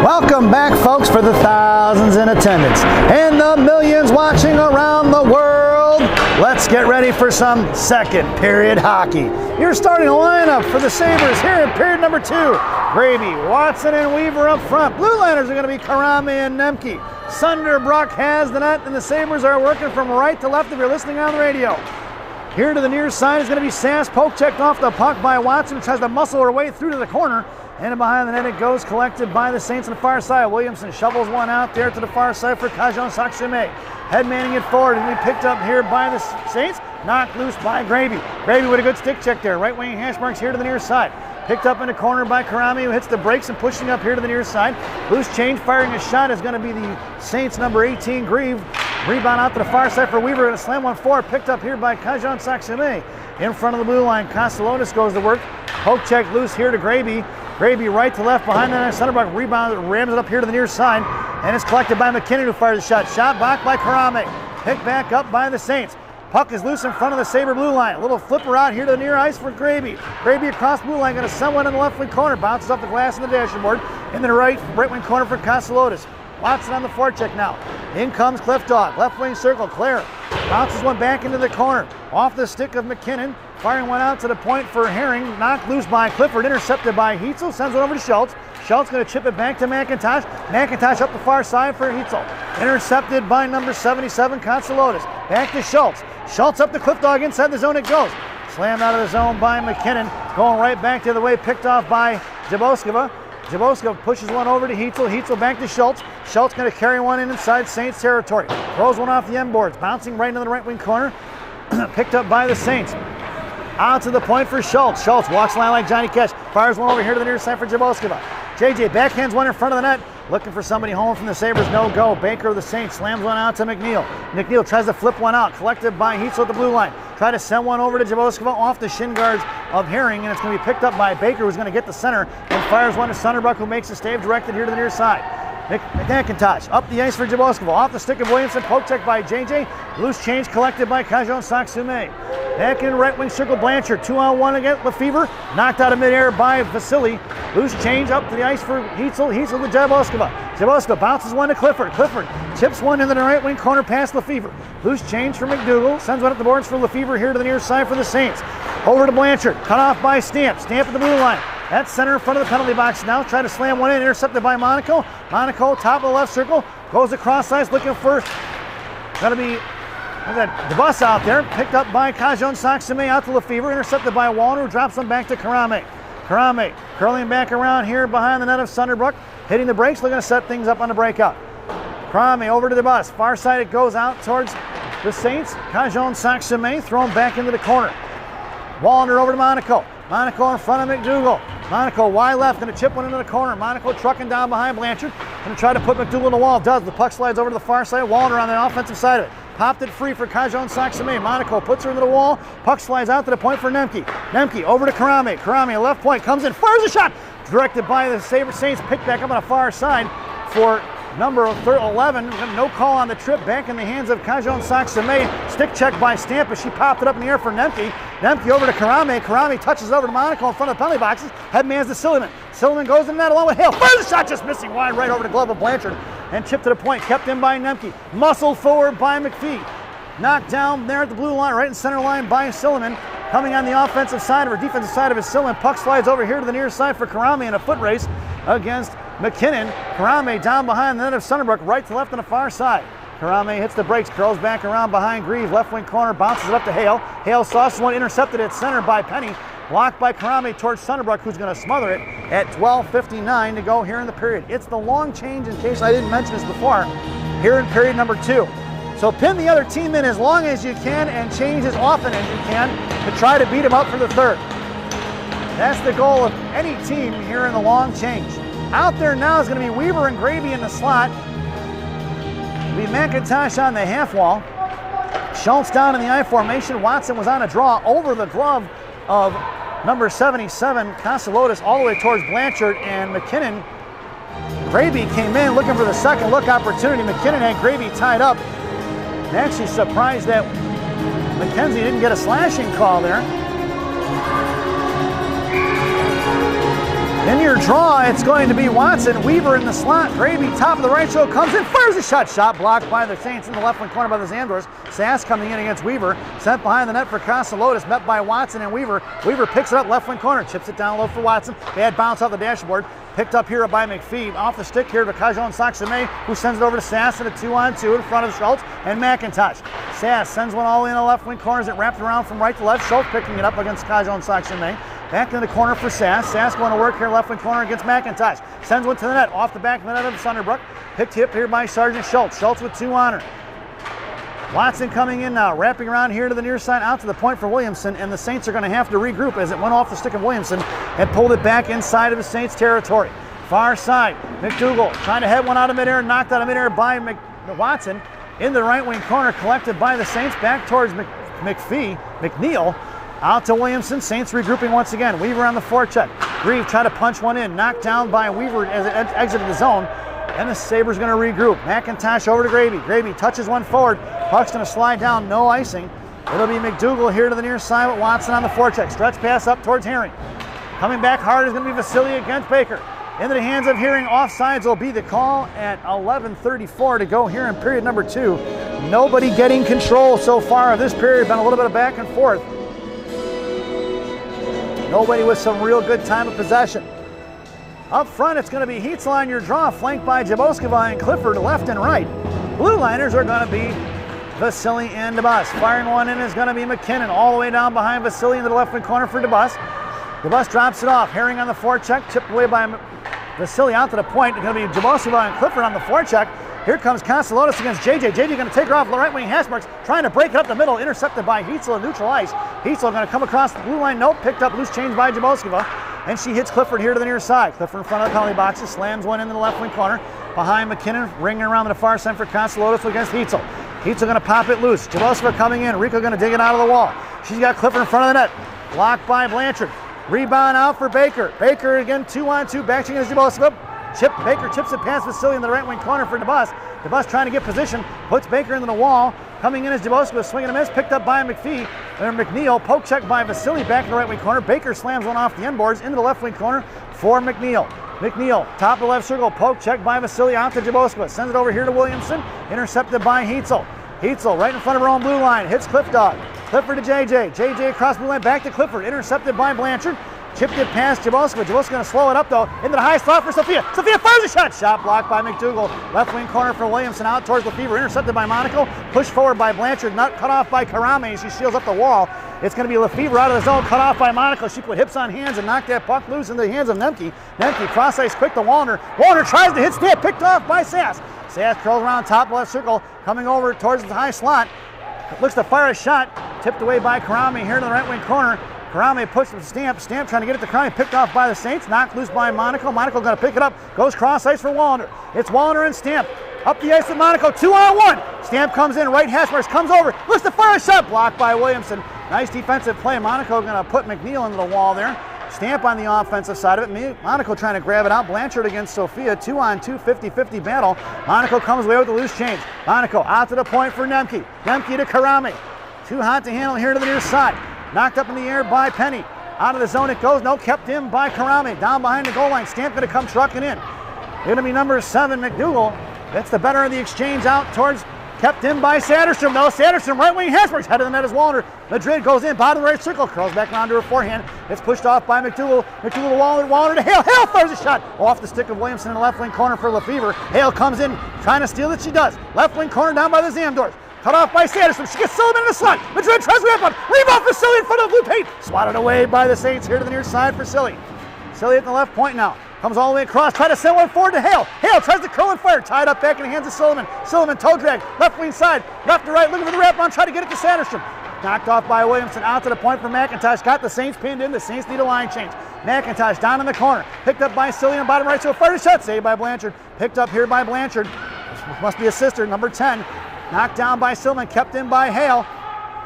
Welcome back, folks, for the thousands in attendance and the millions watching around the world. Let's get ready for some second period hockey. Your starting lineup for the Sabres here in period number 2. Gravy, Watson, and Weaver up front. Blue liners are going to be Karame and Nemke. Sunderbrook has the net, and the Sabres are working from right to left if you're listening on the radio. Here to the near side is going to be Sass. Poke checked off the puck by Watson, who tries to muscle her way through to the corner. And behind the net it goes, collected by the Saints on the far side. Williamson shovels one out there to the far side for Kajon Saksime. Head manning it forward, and we picked up here by the Saints. Knocked loose by Gravy. Gravy with a good stick check there. Right wing hash marks here to the near side. Picked up in the corner by Karame, who hits the brakes and pushing up here to the near side. Loose change, firing a shot is going to be the Saints' number 18, Grieve. Rebound out to the far side for Weaver. Going to slam one forward. Picked up here by Kajon Saksime. In front of the blue line, Castellanos goes to work. Poke check loose here to Gravy. Gravy right to left behind the net. Sunderbrook rebound, rams it up here to the near side. And it's collected by McKinnon, who fires a shot. Shot back by Karame. Picked back up by the Saints. Puck is loose in front of the Sabre blue line. A little flipper out here to the near ice for Gravy. Gravy across blue line, going to send one in the left wing corner. Bounces off the glass in the dashboard. In the right wing corner for Castellanos. Watson on the forecheck now. In comes Cliff Dog. Left wing circle, Clare. Bounces one back into the corner. Off the stick of McKinnon. Firing one out to the point for Herring. Knocked loose by Clifford. Intercepted by Heitzel. Sends one over to Schultz. Schultz going to chip it back to McIntosh. McIntosh up the far side for Heitzel. Intercepted by number 77, Castellanos. Back to Schultz. Schultz up the Cliff Dog. Inside the zone it goes. Slammed out of the zone by McKinnon. Going right back to the way. Picked off by Jaboskova. Jaboskova pushes one over to Heitzel. Heitzel back to Schultz. Schultz going to carry one in inside Saints territory. Throws one off the end boards. Bouncing right into the right wing corner. Picked up by the Saints. Out to the point for Schultz. Schultz walks the line like Johnny Cash. Fires one over here to the near side for Jaboskova. JJ backhands one in front of the net. Looking for somebody home from the Sabres. No go. Baker of the Saints slams one out to McNeil. McNeil tries to flip one out. Collected by Heitzel at the blue line. Try to send one over to Jaboskova off the shin guards of Herring. And it's going to be picked up by Baker, who's going to get the center. And fires one to Sunderbrook, who makes a stave directed here to the near side. McIntosh up the ice for Jaboskova. Off the stick of Williamson. Poke check by JJ. Loose change collected by Kajon Saksime. Back in right wing circle, Blanchard. 2-on-1 against Lefevre. Knocked out of midair by Vasily. Loose change up to the ice for Heitzel. Heitzel to Jaboskova. Jaboskova bounces one to Clifford. Clifford chips one into the right wing corner past Lefevre. Loose change for McDougal. Sends one up the boards for Lefevre here to the near side for the Saints. Over to Blanchard. Cut off by Stamp. Stamp at the blue line. At center in front of the penalty box now. Try to slam one in. Intercepted by Monaco. Monaco, top of the left circle. Goes across ice looking for. Going to be the bus out there. Picked up by Kajon Saksime out to Lefevre. Intercepted by Wallner, who drops them back to Karame. Karame curling back around here behind the net of Sunderbrook. Hitting the brakes. Looking to set things up on the breakout. Karame over to the bus. Far side it goes out towards the Saints. Kajon Saksime thrown back into the corner. Wallner over to Monaco. Monaco in front of McDougal. Monaco wide left, going to chip one into the corner. Monaco trucking down behind Blanchard. Going to try to put McDougal in the wall. Does. The puck slides over to the far side. Wallner on the offensive side of it. Popped it free for Kajon Saksime. Monaco puts her into the wall. Puck slides out to the point for Nemke. Nemke over to Karame. Karame, left point, comes in, fires a shot. Directed by the Sabre Saints. Picked back up on the far side for number 11. No call on the trip. Back in the hands of Kajon Saksime. Stick check by Stampa. She popped it up in the air for Nemke. Nemke over to Karame. Karame touches over to Monaco in front of the penalty boxes. Headman's to Silliman. Silliman goes in the net along with Hale. Fires a shot, just missing wide right over the glove of Blanchard. And chipped to the point. Kept in by Nemke. Muscled forward by McPhee. Knocked down there at the blue line, right in center line by Silliman. Coming on the offensive side of her, defensive side of his Silliman. Puck slides over here to the near side for Karame in a foot race against McKinnon. Karame down behind the net of Sunderbrook, right to left on the far side. Karame hits the brakes, curls back around behind Grieve, left wing corner, bounces it up to Hale. Hale sauces one, intercepted at center by Penny. Blocked by Karame towards Sunderbrook, who's going to smother it at 12:59 to go here in the period. It's the long change, in case I didn't mention this before, here in period number 2. So pin the other team in as long as you can and change as often as you can to try to beat them up for the third. That's the goal of any team here in the long change. Out there now is going to be Weaver and Gravy in the slot. It'll be McIntosh on the half wall. Schultz down in the I formation. Watson was on a draw over the glove of number 77, Castellanos, all the way towards Blanchard and McKinnon. Gravy came in looking for the second look opportunity. McKinnon had Gravy tied up. And actually surprised that McKenzie didn't get a slashing call there. In your your draw, it's going to be Watson. Weaver in the slot. Gravy, top of the right shoulder, comes in, fires a shot. Shot blocked by the Saints in the left wing corner by the Zamdors. Sass coming in against Weaver. Sent behind the net for Castelotis, met by Watson and Weaver. Weaver picks it up left wing corner, chips it down low for Watson. Bad bounce off the dashboard. Picked up here by McPhee. Off the stick here to Cajon Saxame, who sends it over to Sass in a 2-on-2 in front of Schultz and McIntosh. Sass sends one all the way in the left wing corner as it wrapped around from right to left. Schultz picking it up against Cajon Saxame. Back in the corner for Sass. Sass going to work here left wing corner against McIntosh. Sends one to the net. Off the back of the net of Sunderbrook. Picked hip here by Sergeant Schultz. Schultz with 2 on her. Watson coming in now, wrapping around here to the near side, out to the point for Williamson, and the Saints are going to have to regroup as it went off the stick of Williamson and pulled it back inside of the Saints territory. Far side, McDougal trying to head one out of midair, knocked out of midair by Watson. In the right wing corner, collected by the Saints, back towards McNeil. Out to Williamson, Saints regrouping once again. Weaver on the forecheck. Grieve tried to punch one in, knocked down by Weaver as it exited the zone. And the Sabres going to regroup. McIntosh over to Gravy. Gravy touches one forward. Puck's going to slide down, no icing. It'll be McDougal here to the near side with Watson on the forecheck. Stretch pass up towards Herring. Coming back hard is going to be Vasily against Baker. Into the hands of Herring. Offsides will be the call at 11:34 to go here in period number 2. Nobody getting control so far of this period. Been a little bit of back and forth. Nobody with some real good time of possession. Up front, it's going to be Heitzel on your draw, flanked by Jaboskova and Clifford left and right. Blue liners are going to be Vasily and DeBus. Firing one in is going to be McKinnon, all the way down behind Vasily into the left wing corner for DeBus. DeBus drops it off. Herring on the forecheck, chipped away by Vasily out to the point. It's going to be Jaboskova and Clifford on the forecheck. Here comes Castelotis against JJ. JJ going to take her off the right wing hash marks, trying to break it up the middle, intercepted by Heitzel in neutral ice. Heitzel going to come across the blue line. Nope, picked up loose change by Jaboskova, and she hits Clifford here to the near side. Clifford in front of the penalty boxes, slams one into the left wing corner. Behind McKinnon, ringing around to the far side for Castelotis against Heitzel. Heitzel going to pop it loose. Jaboskova coming in. Rico going to dig it out of the wall. She's got Clifford in front of the net. Blocked by Blanchard. Rebound out for Baker. Baker again, 2-on-2, backing against Jaboskova. Baker chips it past Vasily in the right wing corner for DeBus. DeBus trying to get position, puts Baker into the wall. Coming in as Jaboskova, swinging a miss, picked up by McNeil. Poke check by Vasily back in the right wing corner. Baker slams one off the end boards into the left wing corner for McNeil. McNeil, top of the left circle, poke check by Vasily out to Jaboskova. Sends it over here to Williamson, intercepted by Heitzel. Heitzel right in front of her own blue line, hits Cliff Dog. Clifford to JJ. JJ across blue line, back to Clifford, intercepted by Blanchard. Chipped it past Jaboskova. Jaboskova going to slow it up though. Into the high slot for Sophia. Sophia fires a shot. Shot blocked by McDougal. Left wing corner for Williamson out towards Lefevre. Intercepted by Monaco. Pushed forward by Blanchard. Not cut off by Karame. She shields up the wall. It's going to be Lefevre out of the zone. Cut off by Monaco. She put hips on hands and knocked that puck loose into the hands of Nemke. Nemke cross ice quick to Wallner. Wallner tries to hit Stamp. Picked off by Sass. Sass curls around top left circle. Coming over towards the high slot. Looks to fire a shot. Tipped away by Karame here to the right wing corner. Karame pushed with Stamp. Stamp trying to get it to Karame. Picked off by the Saints. Knocked loose by Monaco. Monaco going to pick it up. Goes cross ice for Wallner. It's Wallner and Stamp. Up the ice with Monaco. 2-on-1. Stamp comes in. Right hash marks. Comes over. Looks to fire a shot. Blocked by Williamson. Nice defensive play. Monaco going to put McNeil into the wall there. Stamp on the offensive side of it. Monaco trying to grab it out. Blanchard against Sophia. 2-on-2, 50-50 battle. Monaco comes away with the loose change. Monaco out to the point for Nemke. Nemke to Karame. Too hot to handle here to the near side. Knocked up in the air by Penny. Out of the zone it goes. No, kept in by Karame. Down behind the goal line. Stamp going to come trucking in. Going to be number 7, McDougal. That's the better of the exchange out towards, kept in by Satterstrom. No, Satterstrom, right wing Hasberg's head of the net is Wallner. Madrid goes in, bottom right circle, curls back around to her forehand. It's pushed off by McDougal. McDougal to Wallner to Hale. Hale fires a shot off the stick of Williamson in the left wing corner for Lefevre. Hale comes in, trying to steal it. She does. Left wing corner down by the Zamdors. Cut off by Sanderson. She gets Sullivan in the slot. Madrid tries to wrap up. Rebound for Silly in front of the blue paint. Swatted away by the Saints here to the near side for Silly. Silly at the left point now. Comes all the way across. Try to send one forward to Hale. Hale tries to curl and fire. Tied up back in the hands of Sullivan. Sullivan toe drag. Left wing side. Left to right. Looking for the wrap on. Try to get it to Sanderson. Knocked off by Williamson. Out to the point for McIntosh. Got the Saints pinned in. The Saints need a line change. McIntosh down in the corner. Picked up by Silly on bottom right. So a fire shot. Saved by Blanchard. Picked up here by Blanchard. Must be a sister. Number 10. Knocked down by Silliman, kept in by Hale.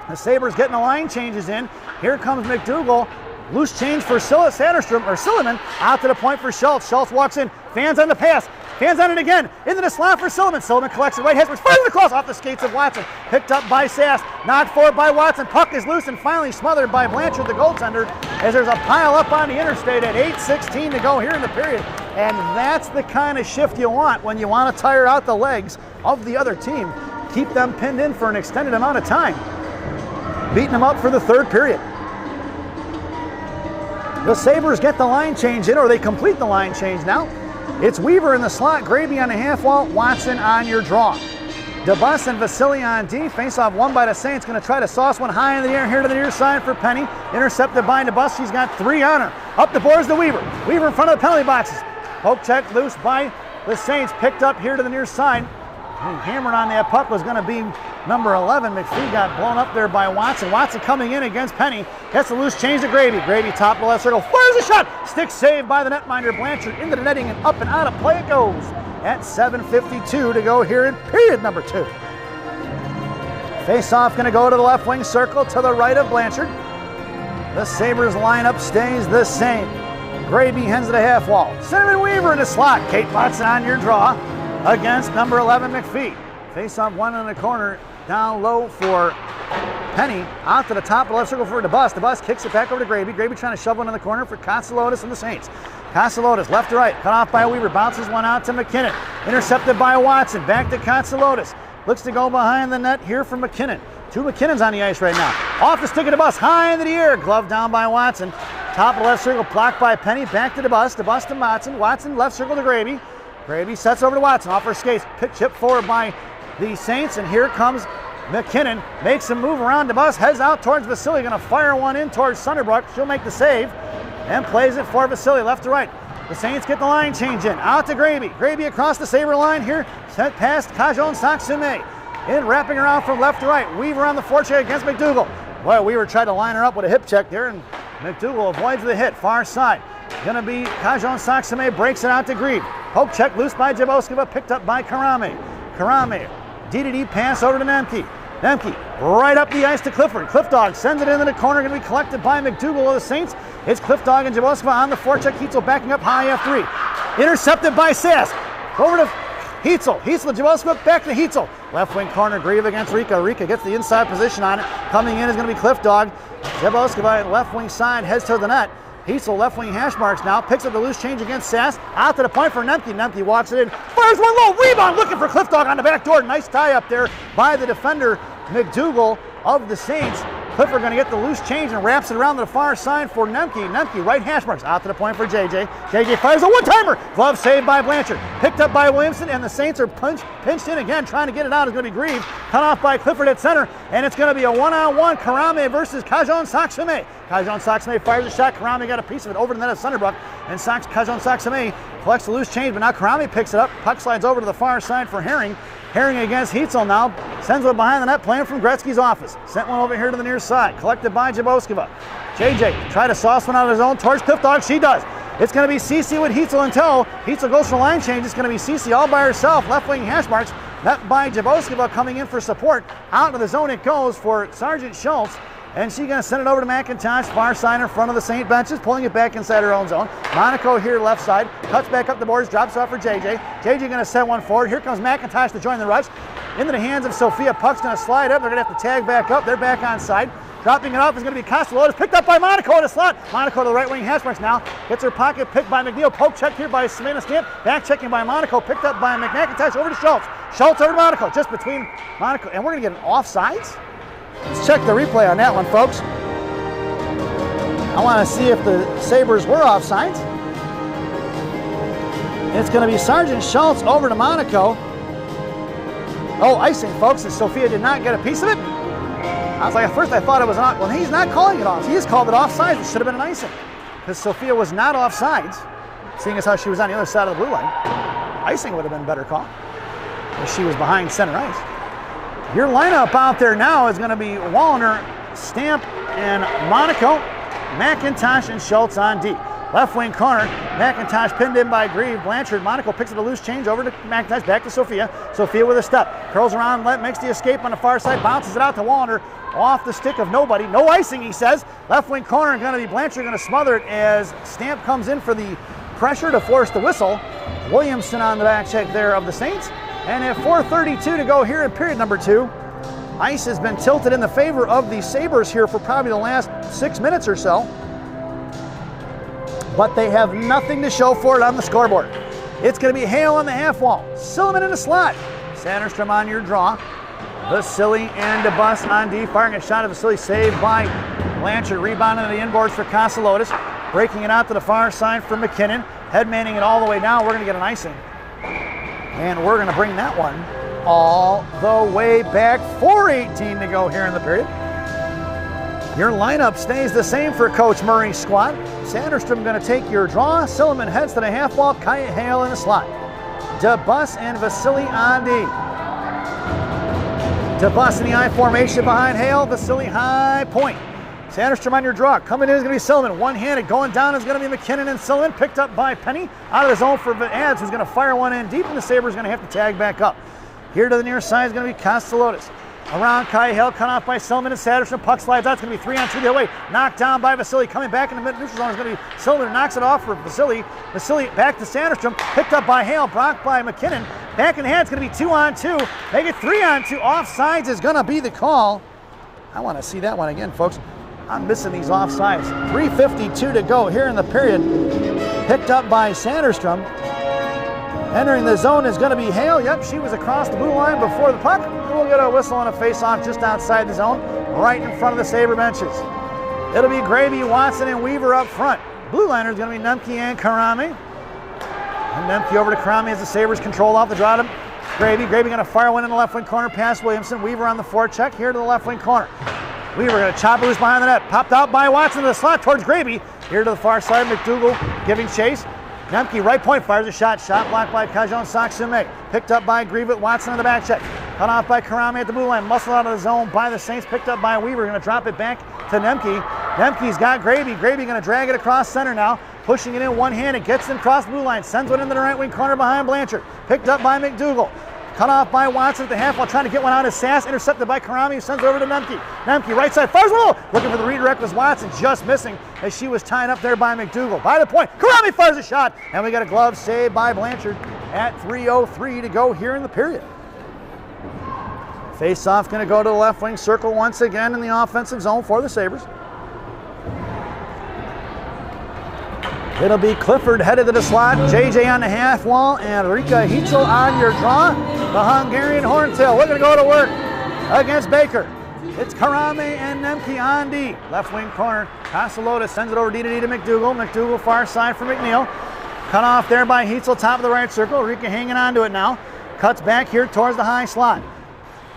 The Sabres getting the line changes in. Here comes McDougal. Loose change for Silliman out to the point for Schultz. Schultz walks in, fans on the pass. Fans on it again. Into the slot for Silliman. Silliman collects it right. Hesper's fires it across off the skates of Watson. Picked up by Sass. Knocked forward by Watson. Puck is loose and finally smothered by Blanchard, the goaltender, as there's a pile up on the interstate at 8:16 to go here in the period. And that's the kind of shift you want when you want to tire out the legs of the other team. Keep them pinned in for an extended amount of time. Beating them up for the third period. The Sabres get the line change in, or they complete the line change now. It's Weaver in the slot, Gravy on the half wall, Watson on your draw. DeBus and Vasily on D. Face-off won by the Saints. Going to try to sauce one high in the air here to the near side for Penny. Intercepted by DeBus. She's got 3 on her. Up the boards to Weaver. Weaver in front of the penalty boxes. Poke check loose by the Saints. Picked up here to the near side. Hammered on that puck was going to be number 11. McPhee got blown up there by Watson. Watson coming in against Penny. Gets the loose change to Gravy. Gravy top of the left circle. Fires a shot. Stick saved by the netminder Blanchard into the netting and up and out of play it goes. At 7:52 to go here in period number 2. Face-off going to go to the left wing circle to the right of Blanchard. The Sabres lineup stays the same. Gravy hens to the half wall. Cinnamon Weaver in the slot. Kate Watson on your draw against number 11 McPhee. Face-off one in the corner, down low for Penny. Out to the top of the left circle for DeBus. DeBus kicks it back over to Gravy. Gravy trying to shove one in the corner for Kotsalotis and the Saints. Kotsalotis left to right, cut off by Weaver. Bounces one out to McKinnon. Intercepted by Watson. Back to Kotsalotis. Looks to go behind the net here for McKinnon. 2 McKinnons on the ice right now. Off the stick of DeBus, high into the air. Glove down by Watson. Top of the left circle, blocked by Penny. Back to DeBus. DeBus to Watson. Watson left circle to Gravy. Gravy sets over to Watson. Off her skates. Chip forward by the Saints. And here comes McKinnon. Makes a move around DeBus. Heads out towards Vasily. Going to fire one in towards Sunderbrook. She'll make the save. And plays it for Vasily. Left to right. The Saints get the line change in. Out to Gravy. Gravy across the Sabre line here. Sent past Kajon Saxume. In wrapping around from left to right. Weaver on the forecheck against McDougal. Boy, Weaver tried to line her up with a hip check there. And McDougal avoids the hit. Far side. Going to be Kajon Saxume. Breaks it out to Grieve. Poke check loose by Jaboskova. Picked up by Karame. Karame. D-to-D pass over to Nemke. Nemke right up the ice to Clifford. Cliff Dog sends it into the corner. Going to be collected by McDougal of the Saints. It's Cliff Dog and Jaboskova on the forecheck. Heitzel backing up high F3. Intercepted by Sass. Over to Heitzel. Heitzel to Jaboskova. Back to Heitzel. Left wing corner. Grieve against Rika. Rika gets the inside position on it. Coming in is going to be Cliff Dog. Jaboskova left wing side heads to the net. Heitzel left wing hash marks now. Picks up the loose change against Sass. Out to the point for Nemke. Nemke walks it in. Fires one low. Rebound looking for Cliff Dog on the back door. Nice tie up there by the defender McDougal of the Saints. Clifford going to get the loose change and wraps it around to the far side for Nemke. Nemke right hash marks. Out to the point for JJ. JJ fires a one-timer. Glove saved by Blanchard. Picked up by Williamson, and the Saints are pinched in again. Trying to get it out is going to be Grieve. Cut off by Clifford at center, and it's going to be a one-on-one Karame versus Kajon Saxume. Kajon Saxume fires a shot. Karame got a piece of it over the net of Sunderbrook, and Kajon Saxume collects the loose change, but now Karame picks it up. Puck slides over to the far side for Herring. Herring against Heitzel now. Sends one behind the net, playing from Gretzky's office. Sent one over here to the near side. Collected by Jaboskova. JJ try to sauce one out of his own towards Cliff Dog. She does. It's going to be Cece with Heitzel until Heitzel goes for line change. It's going to be Cece all by herself. Left wing hash marks. Met by Jaboskova coming in for support. Out of the zone it goes for Sergeant Schultz. And she's going to send it over to McIntosh, far side in front of the St. benches, pulling it back inside her own zone. Monaco here left side, cuts back up the boards, drops off for JJ. JJ going to send one forward. Here comes McIntosh to join the rush. Into the hands of Sophia. Puck's going to slide up. They're going to have to tag back up. They're back on side. Dropping it off is going to be Kotsalotis. Picked up by Monaco in the slot. Monaco to the right wing hash marks now. Gets her pocket picked by McNeil. Poke check here by Savannah Stamp. Back checking by Monaco. Picked up by McIntosh over to Schultz. Schultz over to Monaco. Just between Monaco. And we're going to get an offsides. Let's check the replay on that one, folks. I want to see if the Sabres were offsides. It's going to be Sergeant Schultz over to Monaco. Oh, icing, folks, and Sophia did not get a piece of it. I was like, at first I thought it was not. Well, he's not calling it off. He has called it offsides. It should have been an icing. Because Sophia was not offsides, seeing as how she was on the other side of the blue line. Icing would have been a better call if she was behind center ice. Your lineup out there now is going to be Wallner, Stamp, and Monaco. McIntosh and Schultz on D. Left wing corner, McIntosh pinned in by Grieve. Blanchard, Monaco picks up a loose change over to McIntosh, back to Sophia. Sophia with a step, curls around, makes the escape on the far side, bounces it out to Wallner, off the stick of nobody. No icing, he says. Left wing corner, going to be Blanchard going to smother it as Stamp comes in for the pressure to force the whistle. Williamson on the back check there of the Saints. And at 4:32 to go here in period number 2, ice has been tilted in the favor of the Sabres here for probably the last 6 minutes or so. But they have nothing to show for it on the scoreboard. It's going to be Hale on the half wall. Silliman in the slot. Sanderstrom on your draw. Vasily and DeBus on D. Firing a shot at Vasily, saved by Blanchard. Rebound into the inboards for Castelotis. Breaking it out to the far side for McKinnon. Headmanning it all the way down. We're going to get an icing. And we're going to bring that one all the way back. 4:18 to go here in the period. Your lineup stays the same for Coach Murray's squad. Sanderstrom going to take your draw. Silliman heads to the half wall. Kite Hale in the slot. DeBus and Vasily on D. DeBus in the I formation behind Hale. Vasily high point. Sanderstrom on your draw. Coming in is going to be Silliman. One-handed. Going down is going to be McKinnon and Silliman. Picked up by Penny. Out of the zone for Ads, who's going to fire one in deep, and the Sabres going to have to tag back up. Here to the near side is going to be Castelotis. Around Kai Hale, cut off by Silliman and Sanderstrom. Puck slides out. It's going to be 3-on-2 the other way. Knocked down by Vasily. Coming back in the mid-neutral zone is going to be Silliman, who knocks it off for Vasily. Vasily back to Sanderstrom. Picked up by Hale. Blocked by McKinnon. Back in the hand. It's going to be 2-on-2. Make it 3-on-2. Offsides is going to be the call. I want to see that one again, folks. I'm missing these offsides. 3:52 to go here in the period. Picked up by Sanderstrom. Entering the zone is going to be Hale. Yep, she was across the blue line before the puck. We'll get a whistle and a face-off just outside the zone, right in front of the Sabre benches. It'll be Gravy, Watson, and Weaver up front. Blue liner is going to be Nemke and Karame. And Nemke over to Karame as the Sabres control off the draw to Gravy. Gravy going to fire one in the left wing corner past Williamson. Weaver on the forecheck here to the left wing corner. Weaver going to chop it loose behind the net. Popped out by Watson to the slot towards Gravy. Here to the far side, McDougal giving chase. Nemke, right point, fires a shot. Shot blocked by Kajon Saksume. Picked up by Grievett. Watson on the back check. Cut off by Karame at the blue line. Muscled out of the zone by the Saints. Picked up by Weaver. Going to drop it back to Nemke. Nemke's got Gravy. Gravy going to drag it across center now. Pushing it in one-handed. Gets it across the blue line. Sends one into the right wing corner behind Blanchard. Picked up by McDougal. Cut off by Watson at the half while trying to get one out of Sass. Intercepted by Karame, who sends it over to Nemke. Nemke, right side, fires one. Looking for the redirect was Watson, just missing as she was tied up there by McDougal. By the point, Karame fires a shot, and we got a glove save by Blanchard at 3:03 to go here in the period. Face-off going to go to the left wing circle once again in the offensive zone for the Sabres. It'll be Clifford headed to the slot, JJ on the half wall, and Rika Hitzel on your draw. The Hungarian Horntail, we're going to go to work against Baker. It's Karame and Nemke on D. Left wing corner, Castelotis sends it over D to McDougal. McDougal far side for McNeil. Cut off there by Hitzel, top of the right circle. Rika hanging on to it now. Cuts back here towards the high slot.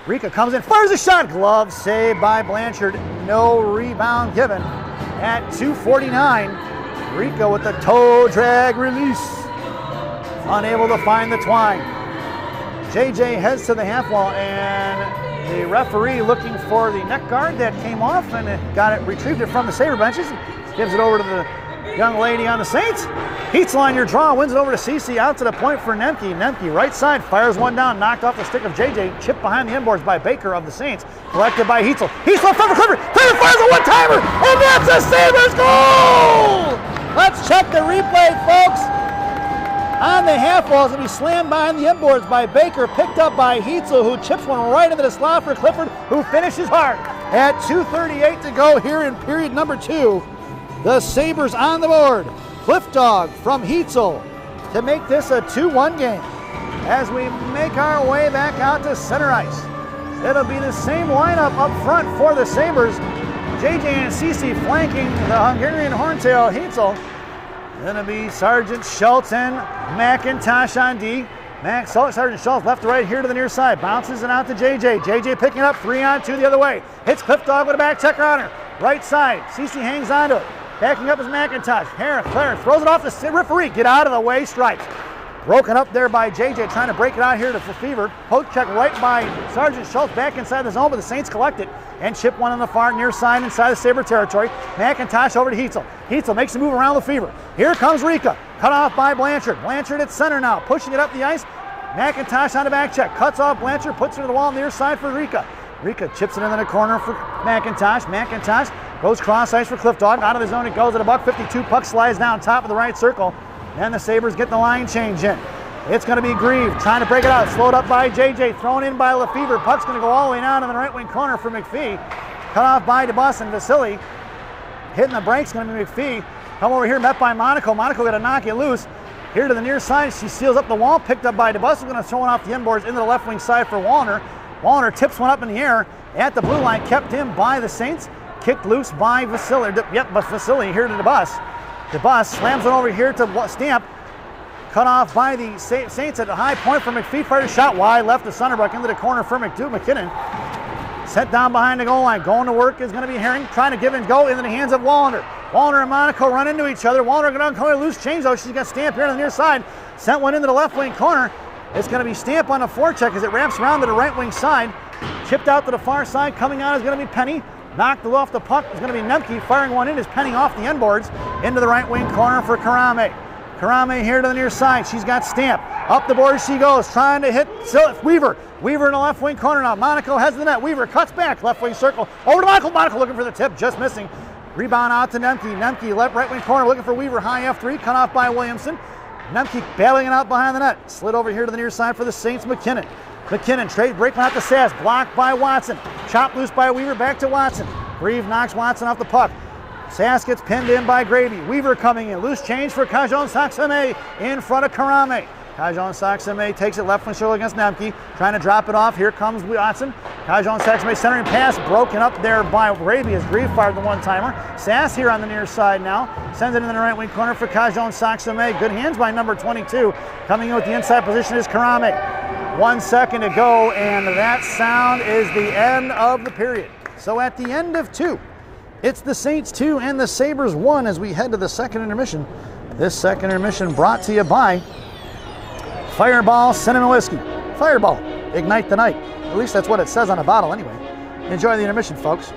Rika comes in, fires a shot. Glove saved by Blanchard. No rebound given at 2:49. Rika with the toe drag release. Unable to find the twine. JJ heads to the half wall, and the referee looking for the neck guard that came off and got it, retrieved it from the Sabre benches. Gives it over to the young lady on the Saints. Hitzel on your draw, wins it over to Cece, out to the point for Nemke. Nemke right side, fires one down, knocked off the stick of JJ, chipped behind the inboards by Baker of the Saints. Collected by Hitzel. Hitzel front for Clifford. Clifford fires a one-timer, and that's a Sabres goal! Let's check the replay, folks. On the half wall, it's going to be slammed behind the inboards by Baker, picked up by Hitzel, who chips one right into the slot for Clifford, who finishes hard. At 2:38 to go here in period number 2, the Sabres on the board. Cliff Dog from Hitzel to make this a 2-1 game. As we make our way back out to center ice, it'll be the same lineup up front for the Sabres. JJ and Cece flanking the Hungarian Horntail Hitzel. It'll be Sergeant Schultz and McIntosh on D. Sergeant Schultz left to right here to the near side. Bounces it out to JJ. JJ picking up 3-on-2 the other way. Hits Cliff Dog with a back checker on her. Right side. Cece hangs onto it. Backing up is McIntosh. Claire throws it off the referee. Get out of the way. Strikes. Broken up there by JJ, trying to break it out here to Fever. Poke check right by Sergeant Schultz back inside the zone, but the Saints collect it and chip one on the far near side inside the Sabre territory. McIntosh over to Hitzel. Hitzel makes a move around the Fever. Here comes Rika. Cut off by Blanchard. Blanchard at center now, pushing it up the ice. McIntosh on the back check. Cuts off Blanchard, puts it to the wall on the near side for Rika. Rika chips it into the corner for McIntosh. McIntosh goes cross ice for Cliff Dog. Out of the zone it goes at a $1.52. Puck slides down top of the right circle. Then the Sabres get the line change in. It's going to be Grieve trying to break it out. Slowed up by JJ. Thrown in by Lefevre. Puck's going to go all the way down in the right wing corner for McPhee. Cut off by DeBus and Vasily. Hitting the brakes going to be McPhee. Come over here, met by Monaco. Monaco got to knock it loose. Here to the near side. She seals up the wall. Picked up by DeBus. Going to throw it off the inboards into the left wing side for Wallner. Wallner tips one up in the air at the blue line. Kept in by the Saints. Kicked loose by Vasily. Yep, but Vasily here to DeBus. DeBus slams it over here to Stamp. Cut off by the Saints at a high point for McPhee. Fired a shot wide left to Sunderbrook into the corner for McKinnon. Set down behind the goal line. Going to work is going to be Herring. Trying to give and go into the hands of Wallner. Wallner and Monaco run into each other. Wallner going to come in loose change though. She's got Stamp here on the near side. Sent one into the left wing corner. It's going to be Stamp on a forecheck as it wraps around to the right wing side. Chipped out to the far side. Coming out is going to be Penny. Knocked off the puck is going to be Nemke. Firing one in is Penny off the end boards into the right wing corner for Karame. Karame here to the near side. She's got Stamp. Up the board she goes, trying to hit Weaver. Weaver in the left wing corner now. Monaco has the net. Weaver cuts back, left wing circle. Over to Monaco. Monaco looking for the tip, just missing. Rebound out to Nemke. Nemke left right wing corner looking for Weaver. High F3, cut off by Williamson. Nemke battling it out behind the net. Slid over here to the near side for the Saints. McKinnon. McKinnon trade breaking out to Sass. Blocked by Watson. Chopped loose by Weaver. Back to Watson. Grieve knocks Watson off the puck. Sass gets pinned in by Gravy. Weaver coming in. Loose change for Cajon Saxame in front of Karame. Cajon Saxame takes it left wing circle against Nemke. Trying to drop it off. Here comes Watson. Cajon Saxame centering pass. Broken up there by Gravy as Grieve fired the one-timer. Sass here on the near side now. Sends it in the right wing corner for Cajon Saxame. Good hands by number 22. Coming in with the inside position is Karame. 1 second to go, and that sound is the end of the period. So at the end of 2, it's the Saints 2 and the Sabres 1 as we head to the second intermission. This second intermission brought to you by Fireball Cinnamon Whiskey. Fireball, ignite the night. At least that's what it says on a bottle anyway. Enjoy the intermission, folks.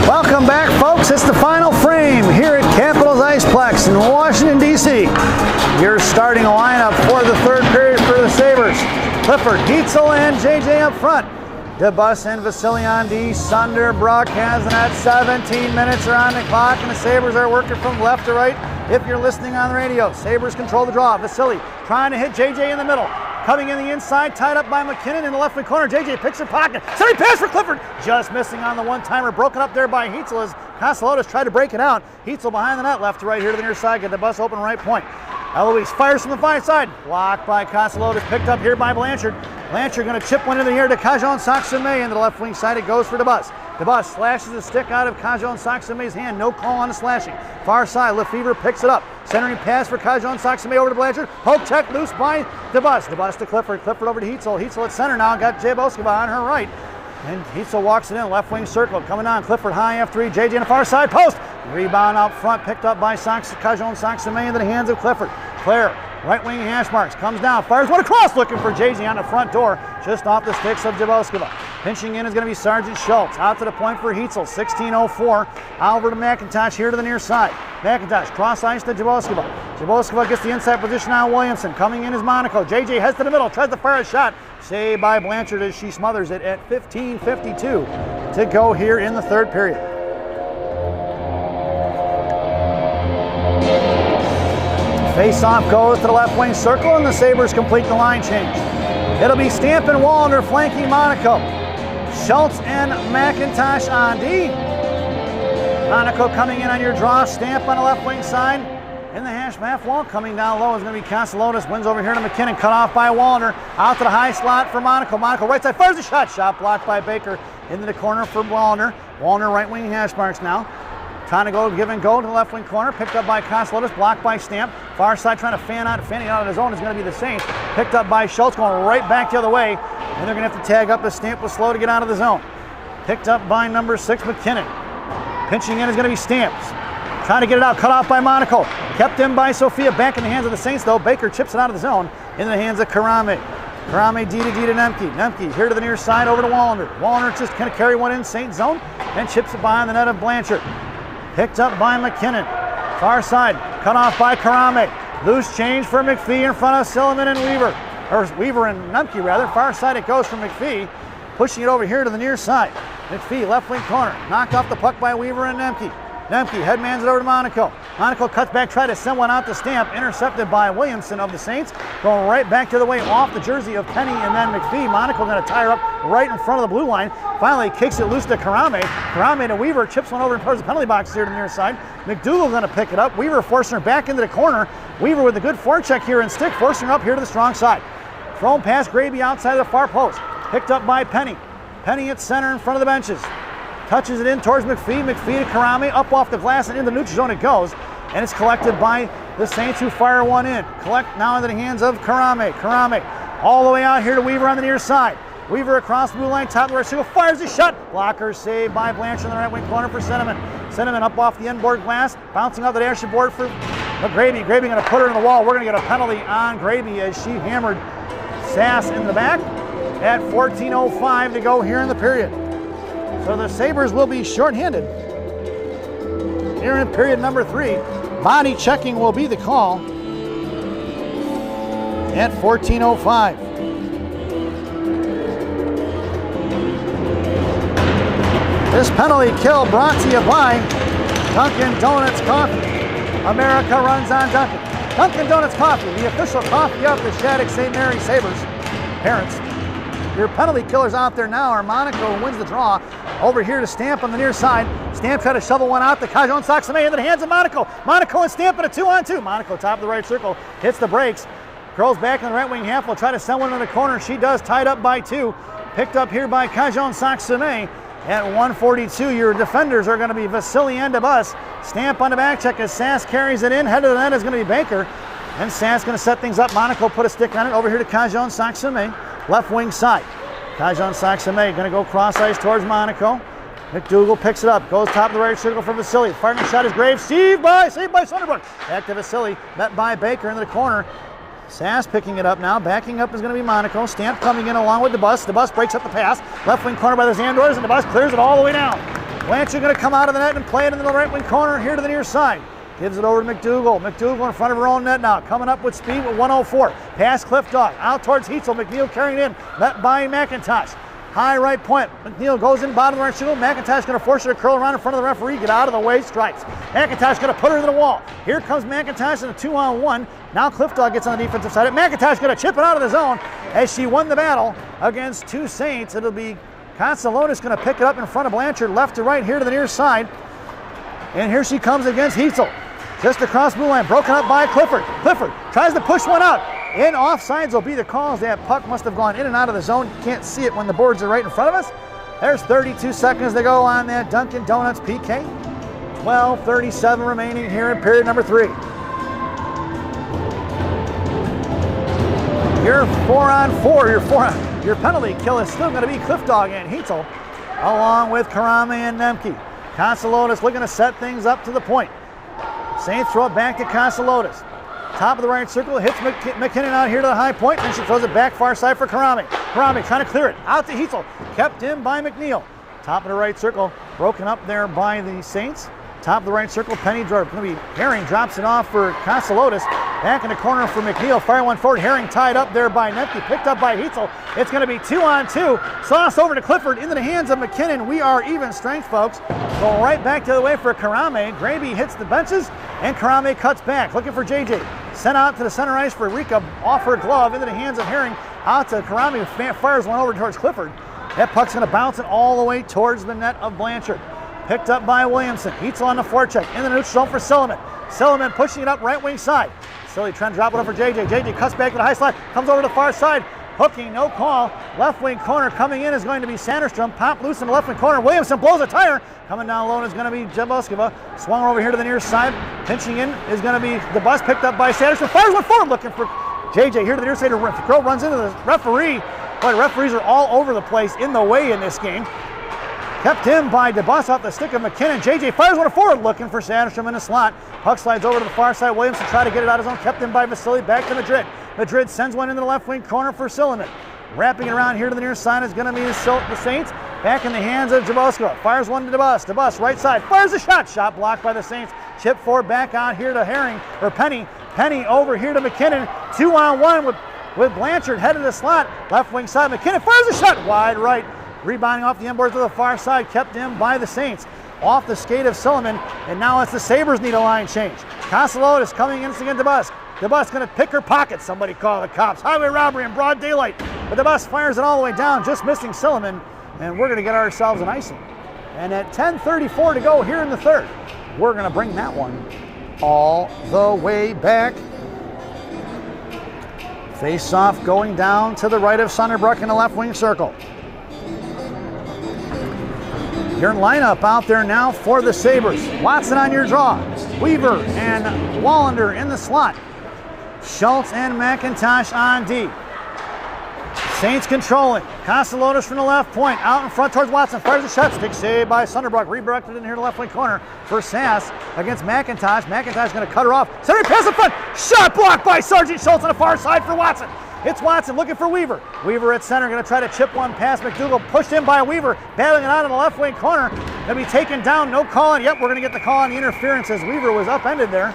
Welcome back, folks. It's the final frame here at Capitals Iceplex in Washington, D.C. Your starting lineup for the third period for the Sabres. Clifford, Dietzel, and J.J. up front. DeBus and Vasily on D. Sunderbrook has the net. 17 minutes are on the clock, and the Sabres are working from left to right. If you're listening on the radio, Sabres control the draw. Vasily trying to hit J.J. in the middle. Coming in the inside, tied up by McKinnon in the left wing corner. JJ picks her pocket. Sorry, pass for Clifford. Just missing on the one-timer. Broken up there by Heitzel as Koslotis tried to break it out. Heitzel behind the net, left to right here to the near side. Get the bus open right point. Eloise fires from the far side. Blocked by Koslotis. Picked up here by Blanchard. Blanchard going to chip one into the air to Cajon Saxame. Into the left wing side it goes for DeBus. DeBus slashes the stick out of Cajon Saxame's hand. No call on the slashing. Far side, Lefevre picks it up. Centering pass for Cajon Saxame over to Blanchard. Poke check loose by DeBus. DeBus to Clifford. Clifford over to Heitzel. Heitzel at center now. Got Jaboskova on her right. And Heitzel walks it in. Left wing circle. Coming on. Clifford high F3. JJ on the far side post. Rebound out front. Picked up by Cajon Saxame into the hands of Clifford. Claire. Right wing hash marks. Comes down. Fires one across looking for JJ on the front door. Just off the sticks of Jaboskova. Pinching in is going to be Sergeant Schultz. Out to the point for Heitzel, 16:04. Over to McIntosh here to the near side. McIntosh cross ice to Jaboskova. Jaboskova gets the inside position on Williamson. Coming in is Monaco. JJ heads to the middle, tries to fire a shot. Saved by Blanchard as she smothers it at 15:52 to go here in the third period. Face-off goes to the left wing circle, and the Sabres complete the line change. It'll be Stamp and Wallner flanking Monaco. Schultz and McIntosh on D. Monaco coming in on your draw. Stamp on the left wing side. In the half wall, coming down low is going to be Castelotis. Wins over here to McKinnon. Cut off by Wallner. Out to the high slot for Monaco. Monaco right side fires a shot. Shot blocked by Baker. Into the corner for Wallner. Wallner right wing hash marks now. Trying to go give and go to the left wing corner. Picked up by Castelotis. Blocked by Stamp. Far side trying to fanning out of his own is going to be the Saints. Picked up by Schultz, going right back the other way. And they're going to have to tag up as Stamp was slow to get out of the zone. Picked up by number 6, McKinnon. Pinching in is going to be Stamps. Trying to get it out, cut off by Monaco. Kept in by Sophia, back in the hands of the Saints though. Baker chips it out of the zone into the hands of Karame. Karame D to Nemke. Nemke here to the near side over to Wallner. Wallner just kind of carry one in Saint zone and chips it behind the net of Blanchard. Picked up by McKinnon. Far side, cut off by Karame. Loose change for McPhee in front of Silliman and Weaver. Or Weaver and Nemke rather. Far side it goes from McPhee. Pushing it over here to the near side. McPhee, left wing corner. Knocked off the puck by Weaver and Nemke. Nemke headmans it over to Monaco. Monaco cuts back, try to send one out to Stamp. Intercepted by Williamson of the Saints. Going right back to the way off the jersey of Penny and then McPhee. Monaco going to tie her up right in front of the blue line. Finally kicks it loose to Karame. Karame to Weaver. Chips one over towards the penalty box here to the near side. McDougall going to pick it up. Weaver forcing her back into the corner. Weaver with a good forecheck here and stick. Forcing her up here to the strong side. Thrown past Graby outside of the far post. Picked up by Penny. Penny at center in front of the benches. Touches it in towards McPhee. McPhee to Karame. Up off the glass and into the neutral zone it goes. And it's collected by the Saints who fire one in. Collect now into the hands of Karame. Karame all the way out here to Weaver on the near side. Weaver across the blue line, top of the right circle, fires a shot. Blocker saved by Blanchard in the right wing corner for Cinnamon. Cinnamon up off the end board glass. Bouncing off the dasher board for Graby. Graby going to put her in the wall. We're going to get a penalty on Graby as she hammered Sass in the back at 14:05 to go here in the period. So the Sabres will be shorthanded here in period number 3. Body checking will be the call at 14:05. This penalty kill brought to you by Dunkin' Donuts Coffee. America runs on Dunkin'. Dunkin' Donuts Coffee, the official coffee of the Shattuck St. Mary Sabres. Parents, your penalty killers out there now are Monaco, who wins the draw. Over here to Stamp on the near side. Stamp tried to shovel one out to Cajon Saxame into the hands of Monaco. Monaco and Stamp in a 2-on-2. Monaco top of the right circle, hits the brakes. Curls back in the right wing half, will try to send one in the corner. She does, tied up by 2. Picked up here by Cajon Saxame. At 1:42, your defenders are going to be Vasily and Debus. Stamp on the back check as Sass carries it in. Head of the net is going to be Baker. And Sass going to set things up. Monaco put a stick on it. Over here to Cajon Saxame, left wing side. Cajon Saxame going to go cross ice towards Monaco. McDougall picks it up, goes top of the right circle for Vasily. Firing shot is Graves, saved by Sunderbrook. Back to Vasily, met by Baker into the corner. Sass picking it up now. Backing up is going to be Monaco. Stamp coming in along with the bus. The bus breaks up the pass. Left wing corner by the Zandors, and the bus clears it all the way down. Blanchard going to come out of the net and play it into the right wing corner here to the near side. Gives it over to McDougall. McDougall in front of her own net now. Coming up with speed with 1:04. Pass Cliff Dog. Out towards Heitzel. McNeil carrying it in. Met by McIntosh. High right point. McNeil goes in bottom right circle. McIntosh going to force her to curl around in front of the referee. Get out of the way. Stripes. McIntosh going to put her to the wall. Here comes McIntosh in a 2-on-1. Now Cliff Dog gets on the defensive side. McIntosh going to chip it out of the zone as she won the battle against 2 Saints. It'll be Castelonis going to pick it up in front of Blanchard, left to right here to the near side. And here she comes against Heitzel. Just across blue line, broken up by Clifford. Clifford tries to push one out. In offsides will be the calls. That puck must have gone in and out of the zone. You can't see it when the boards are right in front of us. There's 32 seconds to go on that Dunkin' Donuts PK. 12:37 remaining here in period number 3. Your 4-on-4, your penalty kill is still going to be Cliff Dog and Heitzel, along with Karame and Nemke. Castelotis looking to set things up to the point. Saints throw it back to Castelotis. Top of the right circle, hits McKinnon out here to the high point, and she throws it back far side for Karame. Karame trying to clear it, out to Heitzel, kept in by McNeil. Top of the right circle, broken up there by the Saints. Top of the right circle, Penny going to be Herring, drops it off for Kosalotis. Back in the corner for McNeil, fire one forward. Herring tied up there by Nemke, picked up by Heitzel. It's going to be 2-on-2. Sauce over to Clifford, into the hands of McKinnon. We are even strength, folks. Go right back to the way for Karame. Graby hits the benches, and Karame cuts back, looking for JJ. Sent out to the center ice for Rika, off her glove, into the hands of Herring. Out to Karame, fires one over towards Clifford. That puck's going to bounce it all the way towards the net of Blanchard. Picked up by Williamson. Heitzel on the forecheck. In the neutral zone for Silliman. Silliman pushing it up right wing side. Silly trying to drop it over for JJ. JJ cuts back to the high slide. Comes over to the far side. Hooking, no call. Left wing corner coming in is going to be Sanderstrom. Pop loose in the left wing corner. Williamson blows a tire. Coming down low is going to be Jaboskova. Swung over here to the near side. Pinching in is going to be the bus picked up by Sanderstrom. Fires one forward looking for JJ here to the near side. Crow runs into the referee. Boy, referees are all over the place in the way in this game. Kept in by DeBus off the stick of McKinnon. JJ fires one forward looking for Sanderstrom in the slot. Puck slides over to the far side. Williamson try to get it out of his own. Kept in by Vasily. Back to Madrid. Madrid sends one into the left wing corner for Silliman. Wrapping it around here to the near side is going to be the Saints. Back in the hands of Jaboskova. Fires one to DeBus. DeBus right side. Fires a shot. Shot blocked by the Saints. Chip forward back out here to Herring or Penny. Penny over here to McKinnon. 2-on-1 with Blanchard headed to the slot. Left wing side. McKinnon fires a shot wide right. Rebounding off the inboards to the far side, kept in by the Saints. Off the skate of Silliman, and now it's the Sabres need a line change. Kosalotis coming in against DeBus. DeBus going to pick her pocket. Somebody call the cops. Highway robbery in broad daylight. But DeBus fires it all the way down, just missing Silliman, and we're going to get ourselves an icing. And at 10:34 to go here in the third, we're going to bring that one all the way back. Face-off going down to the right of Sunderbrook in the left wing circle. Your lineup out there now for the Sabres. Watson on your draw. Weaver and Wallander in the slot. Schultz and McIntosh on D. Saints controlling. Kosalotis from the left point. Out in front towards Watson. Fires a shot. Stick saved by Sunderbrook. Redirected in here to the left wing corner for Sass against McIntosh. McIntosh going to cut her off. Center pass in front. Shot blocked by Sergeant Schultz on the far side for Watson. It's Watson looking for Weaver. Weaver at center, going to try to chip one past McDougal. Pushed in by Weaver, battling it out in the left wing corner. Going to be taken down, no call. And yep, we're going to get the call on the interference as Weaver was upended there.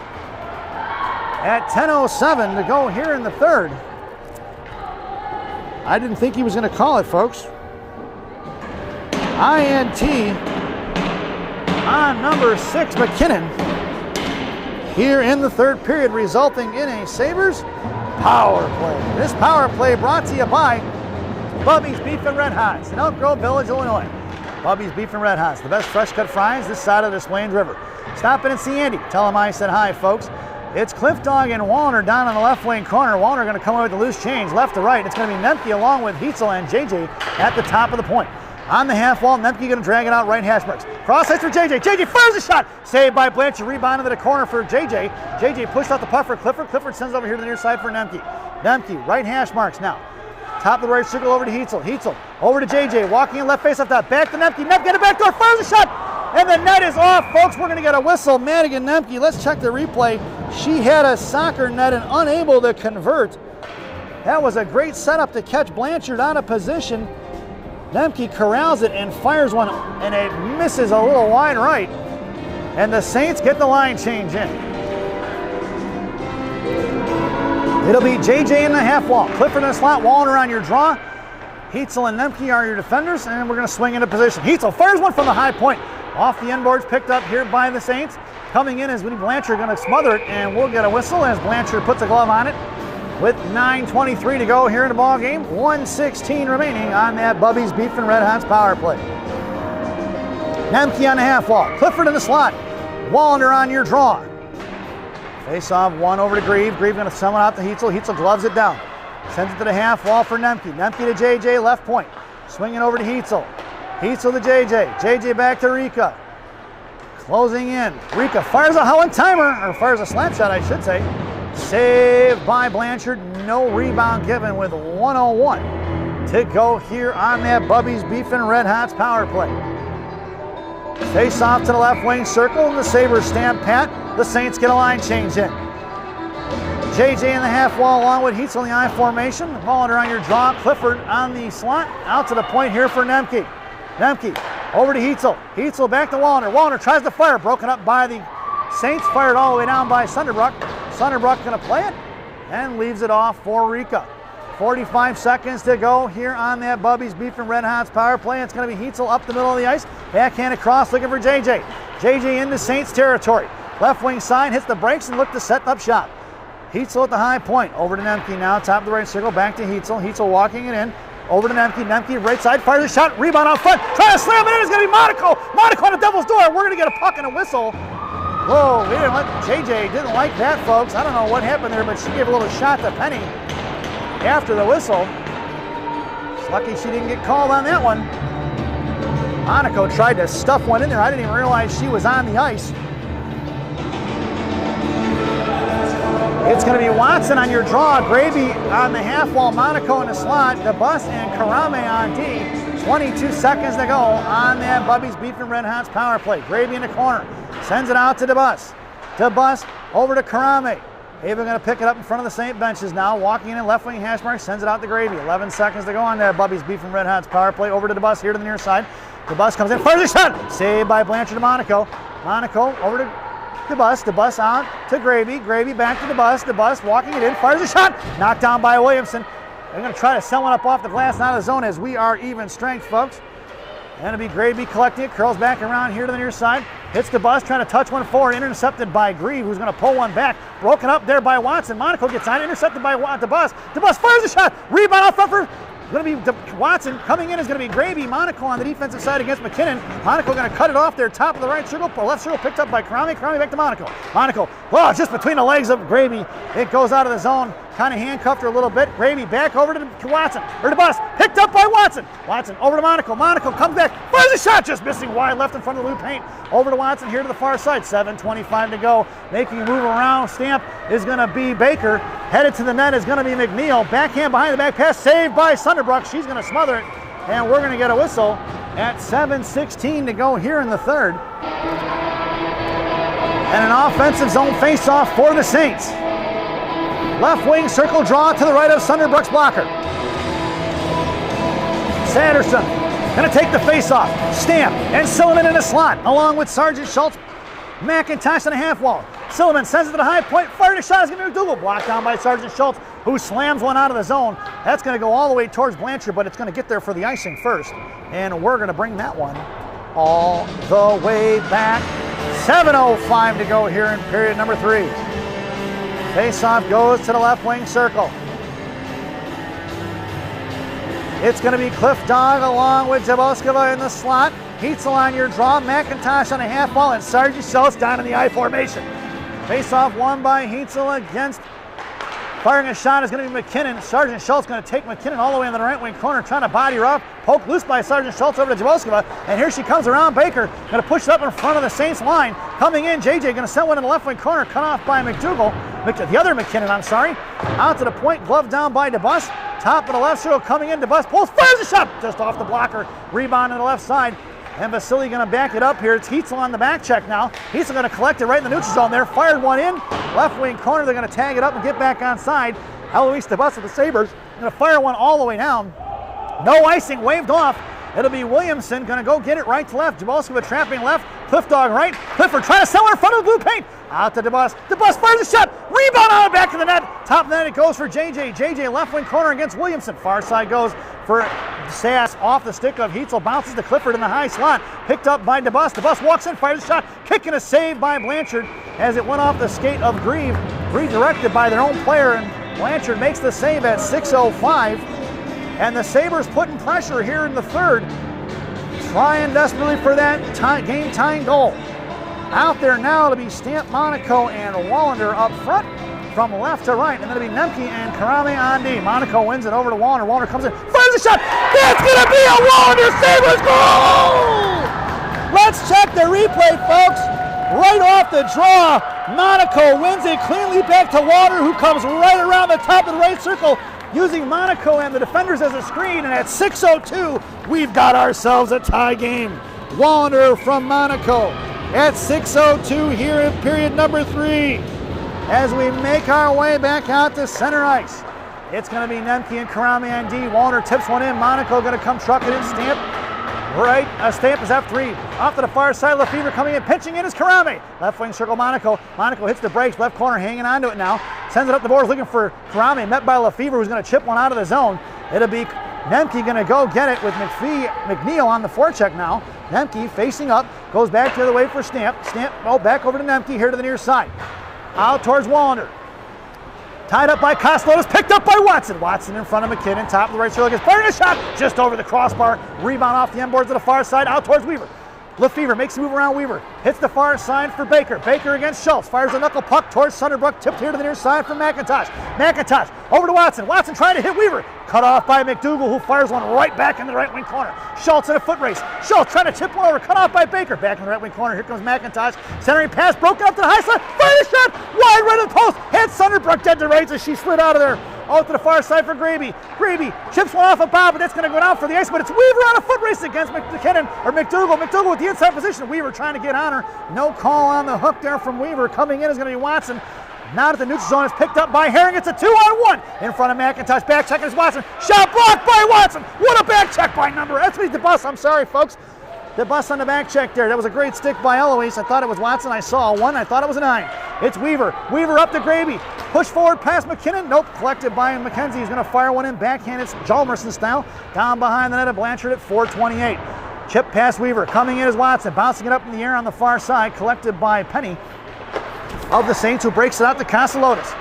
At 10:07 to go here in the third. I didn't think he was going to call it, folks. INT on number 6, McKinnon. Here in the third period, resulting in a Sabres power play. This power play brought to you by Bubby's Beef and Red Hots in Elk Grove Village, Illinois. Bubby's Beef and Red Hots, the best fresh cut fries this side of the Des Plaines River. Stop in and see Andy. Tell him I said hi, folks. It's Cliff Dog and Wallner down on the left wing corner. Wallner going to come away with the loose change left to right. It's going to be Nemke along with Heitzel and JJ at the top of the point. On the half wall, Nemke going to drag it out right hash marks. Cross ice for JJ. JJ fires a shot. Saved by Blanchard. Rebound into the corner for JJ. JJ pushed out the puck for Clifford. Clifford sends over here to the near side for Nemke. Nemke, right hash marks now. Top of the right circle over to Heitzel. Heitzel over to JJ. Walking in left face off that. Back to Nemke. Nemke in the back door. Fires a shot. And the net is off, folks. We're going to get a whistle. Madigan Nemke. Let's check the replay. She had a soccer net and unable to convert. That was a great setup to catch Blanchard out of position. Nemke corrals it and fires one, and it misses a little wide right. And the Saints get the line change in. It'll be JJ in the half wall. Clifford in the slot, Wallner on your draw. Heitzel and Nemke are your defenders, and we're going to swing into position. Heitzel fires one from the high point. Off the inboards, picked up here by the Saints. Coming in is Blanchard going to smother it, and we'll get a whistle as Blanchard puts a glove on it. With 9:23 to go here in the ball game, 1:16 remaining on that Bubby's Beef and Red Hots power play. Nemke on the half wall, Clifford in the slot, Wallner on your draw. Face off one over to Grieve. Grieve going to summon out to Heitzel. Heitzel gloves it down, sends it to the half wall for Nemke. Nemke to JJ, left point, swinging over to Heitzel. Heitzel to JJ. JJ back to Rika. Closing in. Rika fires a Holland timer, or fires a slap shot, I should say. Saved by Blanchard. No rebound given with 1:01 to go here on that Bubby's Beef and Red Hots power play. Face off to the left wing circle, and the Sabres stand pat. The Saints get a line change in. JJ in the half wall along with Heitzel in the I formation. Wallander on your draw. Clifford on the slot. Out to the point here for Nemke. Nemke over to Heitzel. Heitzel back to Wallander. Wallander tries to fire. Broken up by the Saints. Fired all the way down by Sunderbrook. Sunderbrook going to play it and leaves it off for Rika. 45 seconds to go here on that Bubby's Beef and Red Hots power play. It's going to be Heitzel up the middle of the ice. Backhand across looking for JJ. JJ into Saints territory. Left wing side hits the brakes and look to set up shot. Heitzel at the high point. Over to Nemke now. Top of the right circle. Back to Heitzel. Heitzel walking it in. Over to Nemke. Nemke right side. Fires a shot. Rebound out front. Trying to slam it in. It's going to be Monaco. Monaco on the Devil's door. We're going to get a puck and a whistle. Whoa. We didn't let JJ. Didn't like that, folks. I don't know what happened there, but she gave a little shot to Penny after the whistle. It's lucky she didn't get called on that one. Monaco tried to stuff one in there. I didn't even realize she was on the ice. It's going to be Watson on your draw, Gravy on the half wall, Monaco in the slot, DeBus and Karame on D. 22 seconds to go on that Bubby's Beef and Red Hots power play. Gravy in the corner, sends it out to DeBus. DeBus over to Karame. Ava going to pick it up in front of the Saint benches now, walking in left wing hash mark, sends it out to Gravy. 11 seconds to go on that Bubby's Beef and Red Hots power play. Over to DeBus here to the near side. DeBus comes in, fires a shot, saved by Blanchard to Monaco. Monaco over to DeBus. DeBus out to Gravy. Gravy back to DeBus. DeBus walking it in, fires a shot, knocked down by Williamson. They're going to try to sell one up off the glass and out of the zone as we are even strength, folks. And it'll be Gravy collecting it, curls back around here to the near side. Hits DeBus, trying to touch one forward, intercepted by Grieve, who's going to pull one back. Broken up there by Watson. Monaco gets on, intercepted by DeBus. DeBus fires a shot, rebound out front for going to be Watson. Coming in is going to be Gravy. Monaco on the defensive side against McKinnon. Monaco going to cut it off there, top of the right circle, left circle picked up by Karame. Karame back to Monaco. Monaco, oh, just between the legs of Gravy. It goes out of the zone, kind of handcuffed her a little bit. Gravy back over to Watson, or DeBus, picked up by Watson. Watson over to Monaco. Monaco comes back, fires a shot, just missing wide left in front of the blue paint. Over to Watson here to the far side. 7:25 to go. Making a move around. Stamp is going to be Baker. Headed to the net is going to be McNeil. Backhand behind the back pass, saved by Sunderbrook. She's going to smother it, and we're going to get a whistle at 7:16 to go here in the third. And an offensive zone face-off for the Saints. Left wing circle draw to the right of Sunderbrook's blocker. Sanderson going to take the face-off. Stamp and Silliman in the slot, along with Sergeant Schultz. McIntosh on the half wall. Silliman sends it to the high point. Fired a shot. Is going to be McDougal. Blocked down by Sergeant Schultz, who slams one out of the zone. That's going to go all the way towards Blanchard, but it's going to get there for the icing first. And we're going to bring that one all the way back. 7:05 to go here in period number 3. Face-off goes to the left wing circle. It's going to be Cliff Dog along with Jaboskova in the slot. Heitzel on your draw, McIntosh on a half wall, and Sergeant Schultz down in the I formation. Face-off won by Heitzel against. Firing a shot is going to be McKinnon. Sergeant Schultz going to take McKinnon all the way in the right wing corner, trying to body her up. Poke loose by Sergeant Schultz over to Jaboskova, and here she comes around Baker. Going to push it up in front of the Saints line. Coming in, JJ going to send one in the left wing corner, cut off by McDougal. The other McKinnon, I'm sorry. Out to the point, glove down by DeBus. Top of the left circle coming in, DeBus pulls, fires a shot just off the blocker. Rebound on the left side. And Vasily going to back it up here. It's Heitzel on the back check now. Heitzel going to collect it right in the neutral zone there. Fired one in. Left wing corner. They're going to tag it up and get back on side. Eloise DeBus with the Sabres. Going to fire one all the way down. No icing. Waved off. It'll be Williamson going to go get it right to left. Jaboskova trapping left. Cliff Dog right. Clifford trying to sell her in front of the blue paint. Out to DeBus. DeBus fires a shot. Rebound on it back to the net. Top of the net it goes for JJ. JJ left wing corner against Williamson. Far side goes for Sass off the stick of Heitzel. Bounces to Clifford in the high slot. Picked up by DeBus. DeBus walks in, fires a shot. Kicking a save by Blanchard as it went off the skate of Grieve. Redirected by their own player, and Blanchard makes the save at 6:05. And the Sabres putting pressure here in the third. Trying desperately for that game-tying goal. Out there now to be Stamp, Monaco, and Wallander up front from left to right. And then it'll be Nemke and Karame on D. Monaco wins it over to Wallander. Wallander comes in, fires a shot. That's going to be a Wallander Sabres goal! Let's check the replay, folks. Right off the draw, Monaco wins it cleanly back to Wallander, who comes right around the top of the right circle, using Monaco and the defenders as a screen, and at 6:02, we've got ourselves a tie game. Wallander from Monaco at 6:02 here in period number 3. as we make our way back out to center ice. It's going to be Nemke and Karame on D. Walner tips one in. Monaco going to come trucking in. Stamp right. Stamp is F3. Off to the far side. Lefevre coming in. Pitching in is Karame. Left wing circle Monaco. Monaco hits the brakes. Left corner hanging on to it now. Sends it up the boards looking for Karame. Met by Lefevre, who's going to chip one out of the zone. It'll be Nemke going to go get it with McNeil on the forecheck now. Nemke facing up. Goes back the other way for Stamp. Stamp, back over to Nemke here to the near side. Out towards Wallander. Tied up by Koslotis, picked up by Watson. Watson in front of McKinnon, top of the right circle, gets firing a shot just over the crossbar. Rebound off the end boards to the far side, out towards Weaver. Lefevre makes a move around Weaver. Hits the far side for Baker. Baker against Schultz. Fires a knuckle puck towards Sunderbrook. Tipped here to the near side for McIntosh. McIntosh over to Watson. Watson trying to hit Weaver. Cut off by McDougal, who fires one right back in the right wing corner. Schultz in a foot race. Schultz trying to chip one over. Cut off by Baker. Back in the right wing corner. Here comes McIntosh. Centering pass broken up to the high side. Fired a shot wide right of the post. Hit Sunderbrook dead to rights as she slid out of there. Out to the far side for Graby. Graby chips one off of Bob, but that's going to go down for the ice, but it's Weaver on a foot race against McKinnon, or McDougal. McDougal with the inside position. Weaver trying to get on her. No call on the hook there from Weaver. Coming in is going to be Watson. Now at the neutral zone, is picked up by Herring. It's a 2-on-1 in front of McIntosh. Back check is Watson. Shot blocked by Watson. What a back check by number. That's me, the bus. I'm sorry, folks. The bus on the back check there. That was a great stick by Eloise. I thought it was Watson. I saw a 1. I thought it was a 9. It's Weaver. Weaver up to Graby. Push forward past McKinnon. Nope. Collected by McKenzie. He's going to fire one in backhand. It's Jalmerson style. Down behind the net of Blanchard at 4:28. Chip past Weaver. Coming in is Watson. Bouncing it up in the air on the far side. Collected by Penny of the Saints, who breaks it out to Koslotis.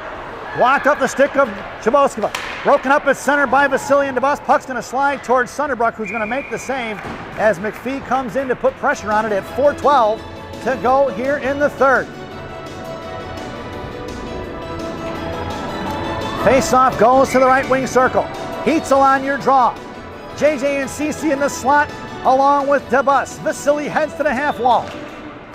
Walked up the stick of Chaboskova. Broken up at center by Vasily and DeBus. Puck's going to slide towards Sunderbrook, who's going to make the save as McPhee comes in to put pressure on it at 4:12 to go here in the third. Face-off goes to the right wing circle. Heitzel on your draw. JJ and Cece in the slot along with DeBus. Vasily heads to the half wall.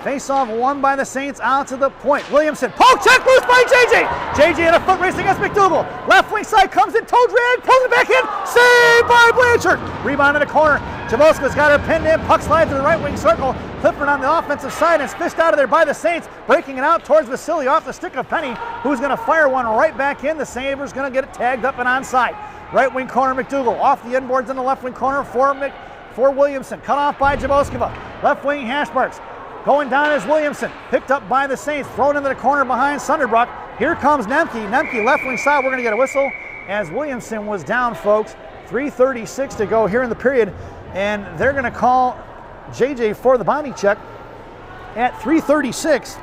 Face-off won by the Saints out to the point. Williamson, poke check loose by JJ. JJ in a foot race against McDougal. Left wing side comes in, toe drag, pulls it back in. Saved by Blanchard. Rebound in the corner. Chaboska's got her pinned in. Puck slides to the right wing circle. Clifford on the offensive side and fished out of there by the Saints. Breaking it out towards Vasily off the stick of Penny, who's going to fire one right back in. The Sabres going to get it tagged up and onside. Right wing corner McDougal. Off the end boards in the left wing corner for Williamson. Cut off by Chaboskova. Left wing hash marks. Going down is Williamson, picked up by the Saints, thrown into the corner behind Sunderbrook. Here comes Nemke. Nemke left wing side. We're going to get a whistle as Williamson was down, folks. 3:36 to go here in the period, and they're going to call JJ for the body check at 3:36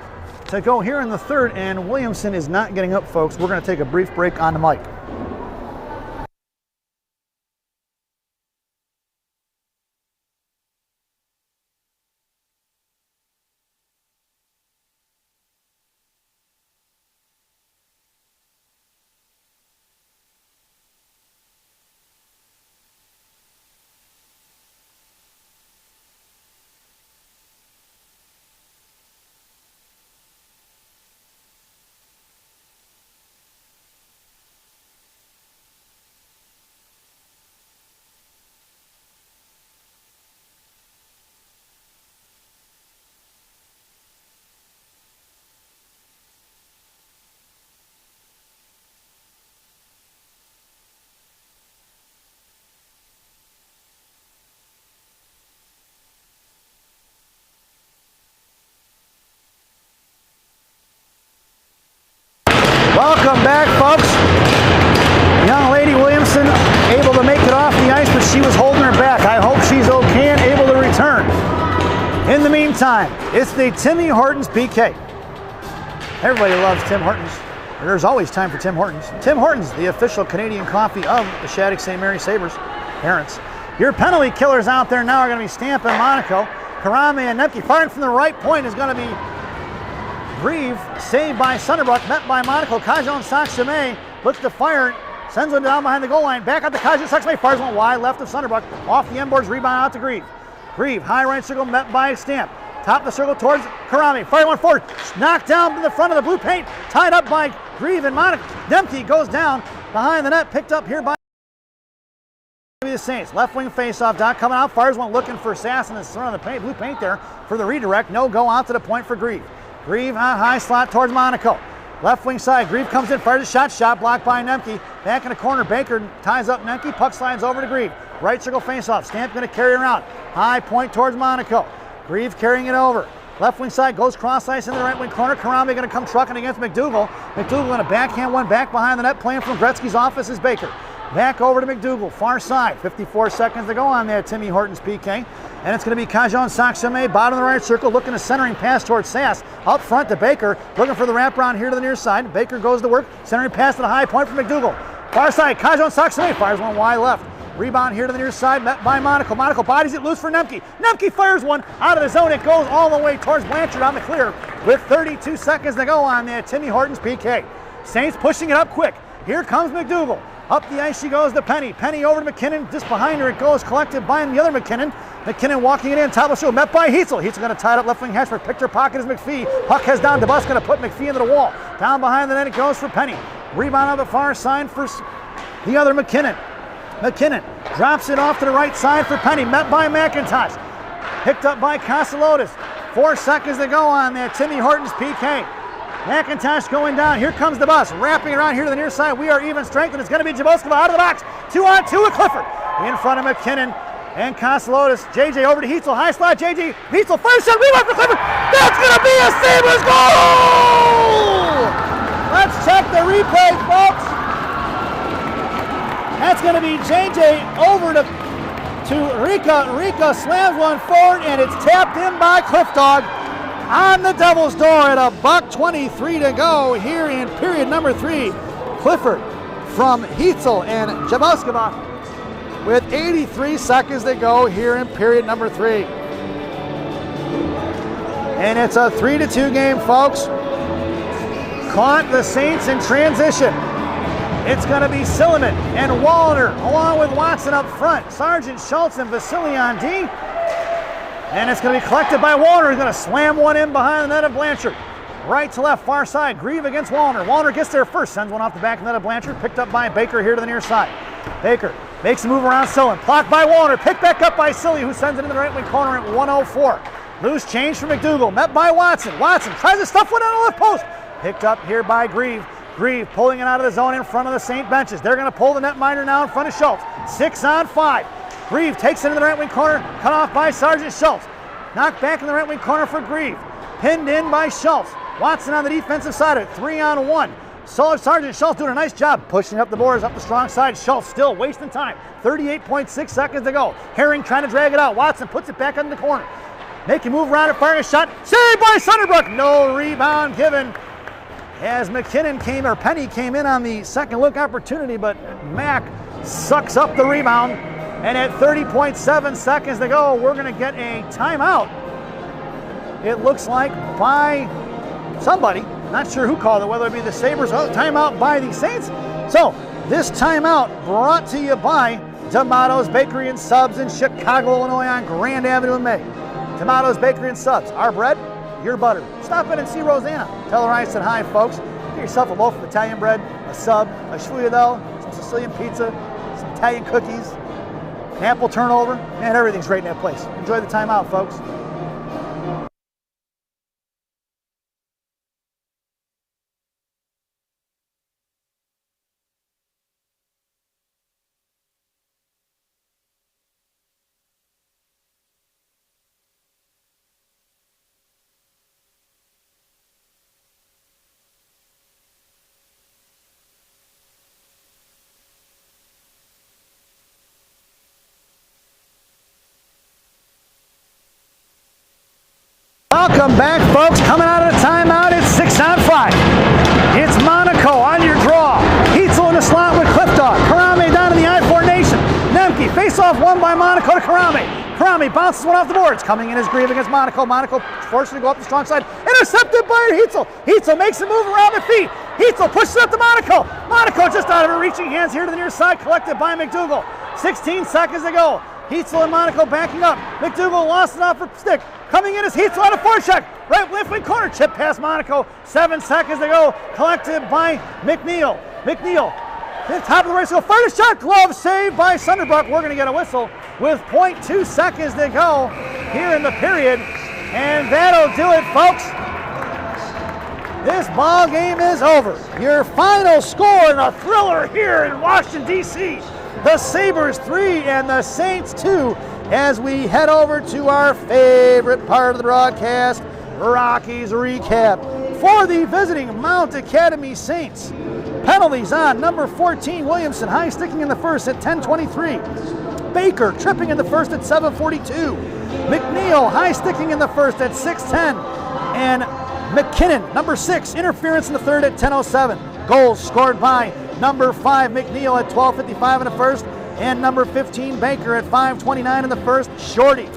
to go here in the third, and Williamson is not getting up, folks. We're going to take a brief break on the mic. Welcome back, folks. Young lady Williamson able to make it off the ice, but she was holding her back. I hope she's okay and able to return. In the meantime, it's the Timmy Hortons PK. Everybody loves Tim Hortons. There's always time for Tim Hortons. Tim Hortons, the official Canadian coffee of the Shattuck St. Mary Sabres. Parents. Your penalty killers out there now are going to be Stamp and Monaco. Karame and Nemke firing from the right point is going to be Grieve, saved by Sunderbrook, met by Monaco. Kajon Saksame looks to fire, sends one down behind the goal line. Back out to Kajon Saksame, fires one wide left of Sunderbrook. Off the end boards, rebound out to Grieve. Grieve, high right circle, met by Stamp. Top of the circle towards Karame. Fire one forward, knocked down to the front of the blue paint. Tied up by Grieve and Monaco. Nemke goes down behind the net, picked up here by the Saints. Left wing face-off, Doc coming out, fires one looking for Sass in the front of the paint, blue paint there for the redirect. No go out to the point for Grieve. Grieve on high slot towards Monaco. Left wing side, Grieve comes in, fires a shot blocked by Nemke. Back in the corner, Baker ties up Nemke, puck slides over to Grieve. Right circle face-off, Stamp going to carry around. High point towards Monaco. Grieve carrying it over. Left wing side, goes cross ice into the right wing corner. Karame going to come trucking against McDougal. McDougal going to backhand one back behind the net, playing from Gretzky's office is Baker. Back over to McDougal, far side. 54 seconds to go on there, Timmy Hortons PK. And it's going to be Kajon Saksame, bottom of the right circle, looking a centering pass towards Sass. Up front to Baker, looking for the wraparound here to the near side. Baker goes to work, centering pass to the high point from McDougal. Far side, Kajon Saksame fires one wide left. Rebound here to the near side, met by Monaco. Monaco bodies it loose for Nemke. Nemke fires one out of the zone. It goes all the way towards Blanchard on the clear with 32 seconds to go on there, Timmy Hortons PK. Saints pushing it up quick. Here comes McDougal. Up the ice she goes to Penny. Penny over to McKinnon. Just behind her it goes, collected by the other McKinnon. McKinnon walking it in, top of the show, met by Heitzel. Heitzel going to tie it up left wing hash, but picked her pocket is McPhee. Puck heads down, DeBus going to put McPhee into the wall. Down behind the net it goes for Penny. Rebound on the far side for the other McKinnon. McKinnon drops it off to the right side for Penny, met by McIntosh. Picked up by Castelotis. 4 seconds to go on there, Timmy Hortons PK. McIntosh going down. Here comes the bus, wrapping around here to the near side. We are even strength, and it's going to be Jaboskova out of the box. 2-on-2 with Clifford. In front of McKinnon and Castelotis. JJ over to Heitzel. High slot, JJ. Heitzel, first shot, rebound for Clifford. That's going to be a Sabres goal! Let's check the replay, folks. That's going to be JJ over to Rika. Rika slams one forward, and it's tapped in by Cliff Dog. On the Devil's door at $1:23 to go here in period number 3. Clifford from Heitzel and Jaboskova with 83 seconds to go here in period number 3. And it's a 3-2 game, folks. Caught the Saints in transition. It's going to be Silliman and Wallner along with Watson up front. Sergeant Schultz and Vasily on D. And it's going to be collected by Wallner. He's going to slam one in behind the net of Blanchard. Right to left, far side, Grieve against Wallner. Wallner gets there first, sends one off the back of the net of Blanchard, picked up by Baker here to the near side. Baker makes a move around Silliman, blocked by Wallner, picked back up by Silly, who sends it into the right wing corner at 1:04. Loose change for McDougal, met by Watson. Watson tries to stuff one on the left post. Picked up here by Grieve. Grieve pulling it out of the zone in front of the St. benches. They're going to pull the netminder now in front of Schultz. 6-on-5. Grieve takes it into the right wing corner, cut off by Sergeant Schultz. Knocked back in the right wing corner for Grieve. Pinned in by Schultz. Watson on the defensive side of it, 3-on-1. Sergeant Schultz doing a nice job pushing up the boards, up the strong side. Schultz still wasting time. 38.6 seconds to go. Herring trying to drag it out. Watson puts it back in the corner. Making move around it, firing a shot. Saved by Sunderbrook. No rebound given as Penny came in on the second look opportunity, but Mack sucks up the rebound. And at 30.7 seconds to go, we're going to get a timeout. It looks like by somebody. Not sure who called it, whether it be the Sabres. Oh, timeout by the Saints. So this timeout brought to you by Tomato's Bakery and Subs in Chicago, Illinois on Grand Avenue in May. Tomato's Bakery and Subs. Our bread, your butter. Stop in and see Rosanna. Tell her I said hi, folks. Get yourself a loaf of Italian bread, a sub, a sfogliatelle, some Sicilian pizza, some Italian cookies, an apple turnover. Man, everything's great in that place. Enjoy the timeout, folks. Welcome back, folks. Coming out of the timeout, it's 6-on-5. It's Monaco on your draw. Heitzel in the slot with Cliff Dog. Karame down in the I-formation. Nemke, face-off won by Monaco to Karame. Karame bounces one off the boards. Coming in is Grieve against Monaco. Monaco forced to go up the strong side. Intercepted by Heitzel. Heitzel makes a move around the feet. Heitzel pushes up to Monaco. Monaco just out of her reaching hands here to the near side, collected by McDougal. 16 seconds to go. Heitzel and Monaco backing up. McDougal lost it off her stick. Coming in is Heitzel on a forecheck. Right left wing corner. Chip past Monaco. 7 seconds to go. Collected by McNeil. McNeil. Hit top of the race. Fire a shot. Glove saved by Sunderbrook. We're going to get a whistle with 0.2 seconds to go here in the period. And that'll do it, folks. This ball game is over. Your final score in a thriller here in Washington, D.C. The Sabres 3 and the Saints 2 as we head over to our favorite part of the broadcast, Rockies Recap. For the visiting Mount Academy Saints, penalties on number 14, Williamson, high sticking in the first at 10:23. Baker tripping in the first at 7:42. McNeil, high sticking in the first at 6:10. And McKinnon, number 6, interference in the third at 10:07. Goals scored by number 5, McNeil at 12:55 in the first, and number 15, Baker at 5:29 in the first, shorty.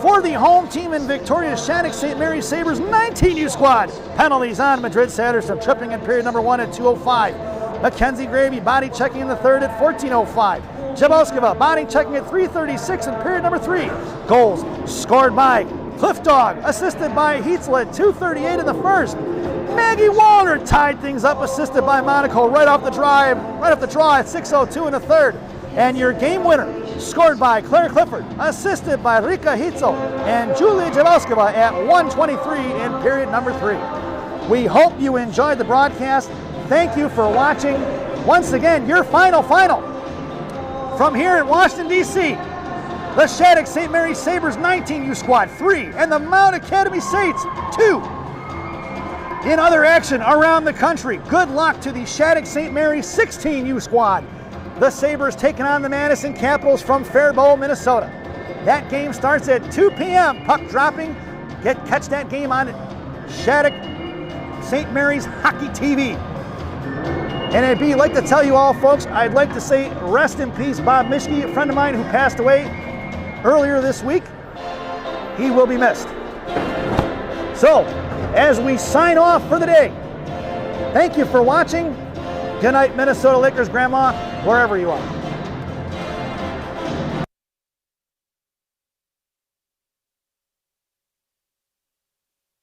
For the home team in Victoria, Shattuck St. Mary Sabres 19U squad. Penalties on Madrid Satterstrom, tripping in period number 1 at 2:05. Mackenzie Gravy, body checking in the third at 14:05. Jaboskova, body checking at 3:36 in period number 3. Goals scored by Cliff Dog, assisted by Heitzel at 2:38 in the first. Maggie Walner tied things up, assisted by Monaco right off the draw at 6:02 in the third. And your game winner, scored by Claire Clifford, assisted by Rika Heitzel and Julia Jaboskova at 1:23 in period number 3. We hope you enjoyed the broadcast. Thank you for watching. Once again, your final. From here in Washington, D.C., the Shattuck St. Mary Sabres 19U squad 3 and the Mount Academy Saints 2. In other action around the country, good luck to the Shattuck St. Mary 16U squad. The Sabres taking on the Madison Capitals from Faribault, Minnesota. That game starts at 2 p.m. Puck dropping. Catch that game on Shattuck St. Mary's Hockey TV. And I'd like to tell you all, folks, I'd like to say rest in peace, Bob Mischke, a friend of mine who passed away earlier this week. He will be missed. So, as we sign off for the day, thank you for watching. Good night, Minnesota Lakers, Grandma, wherever you are.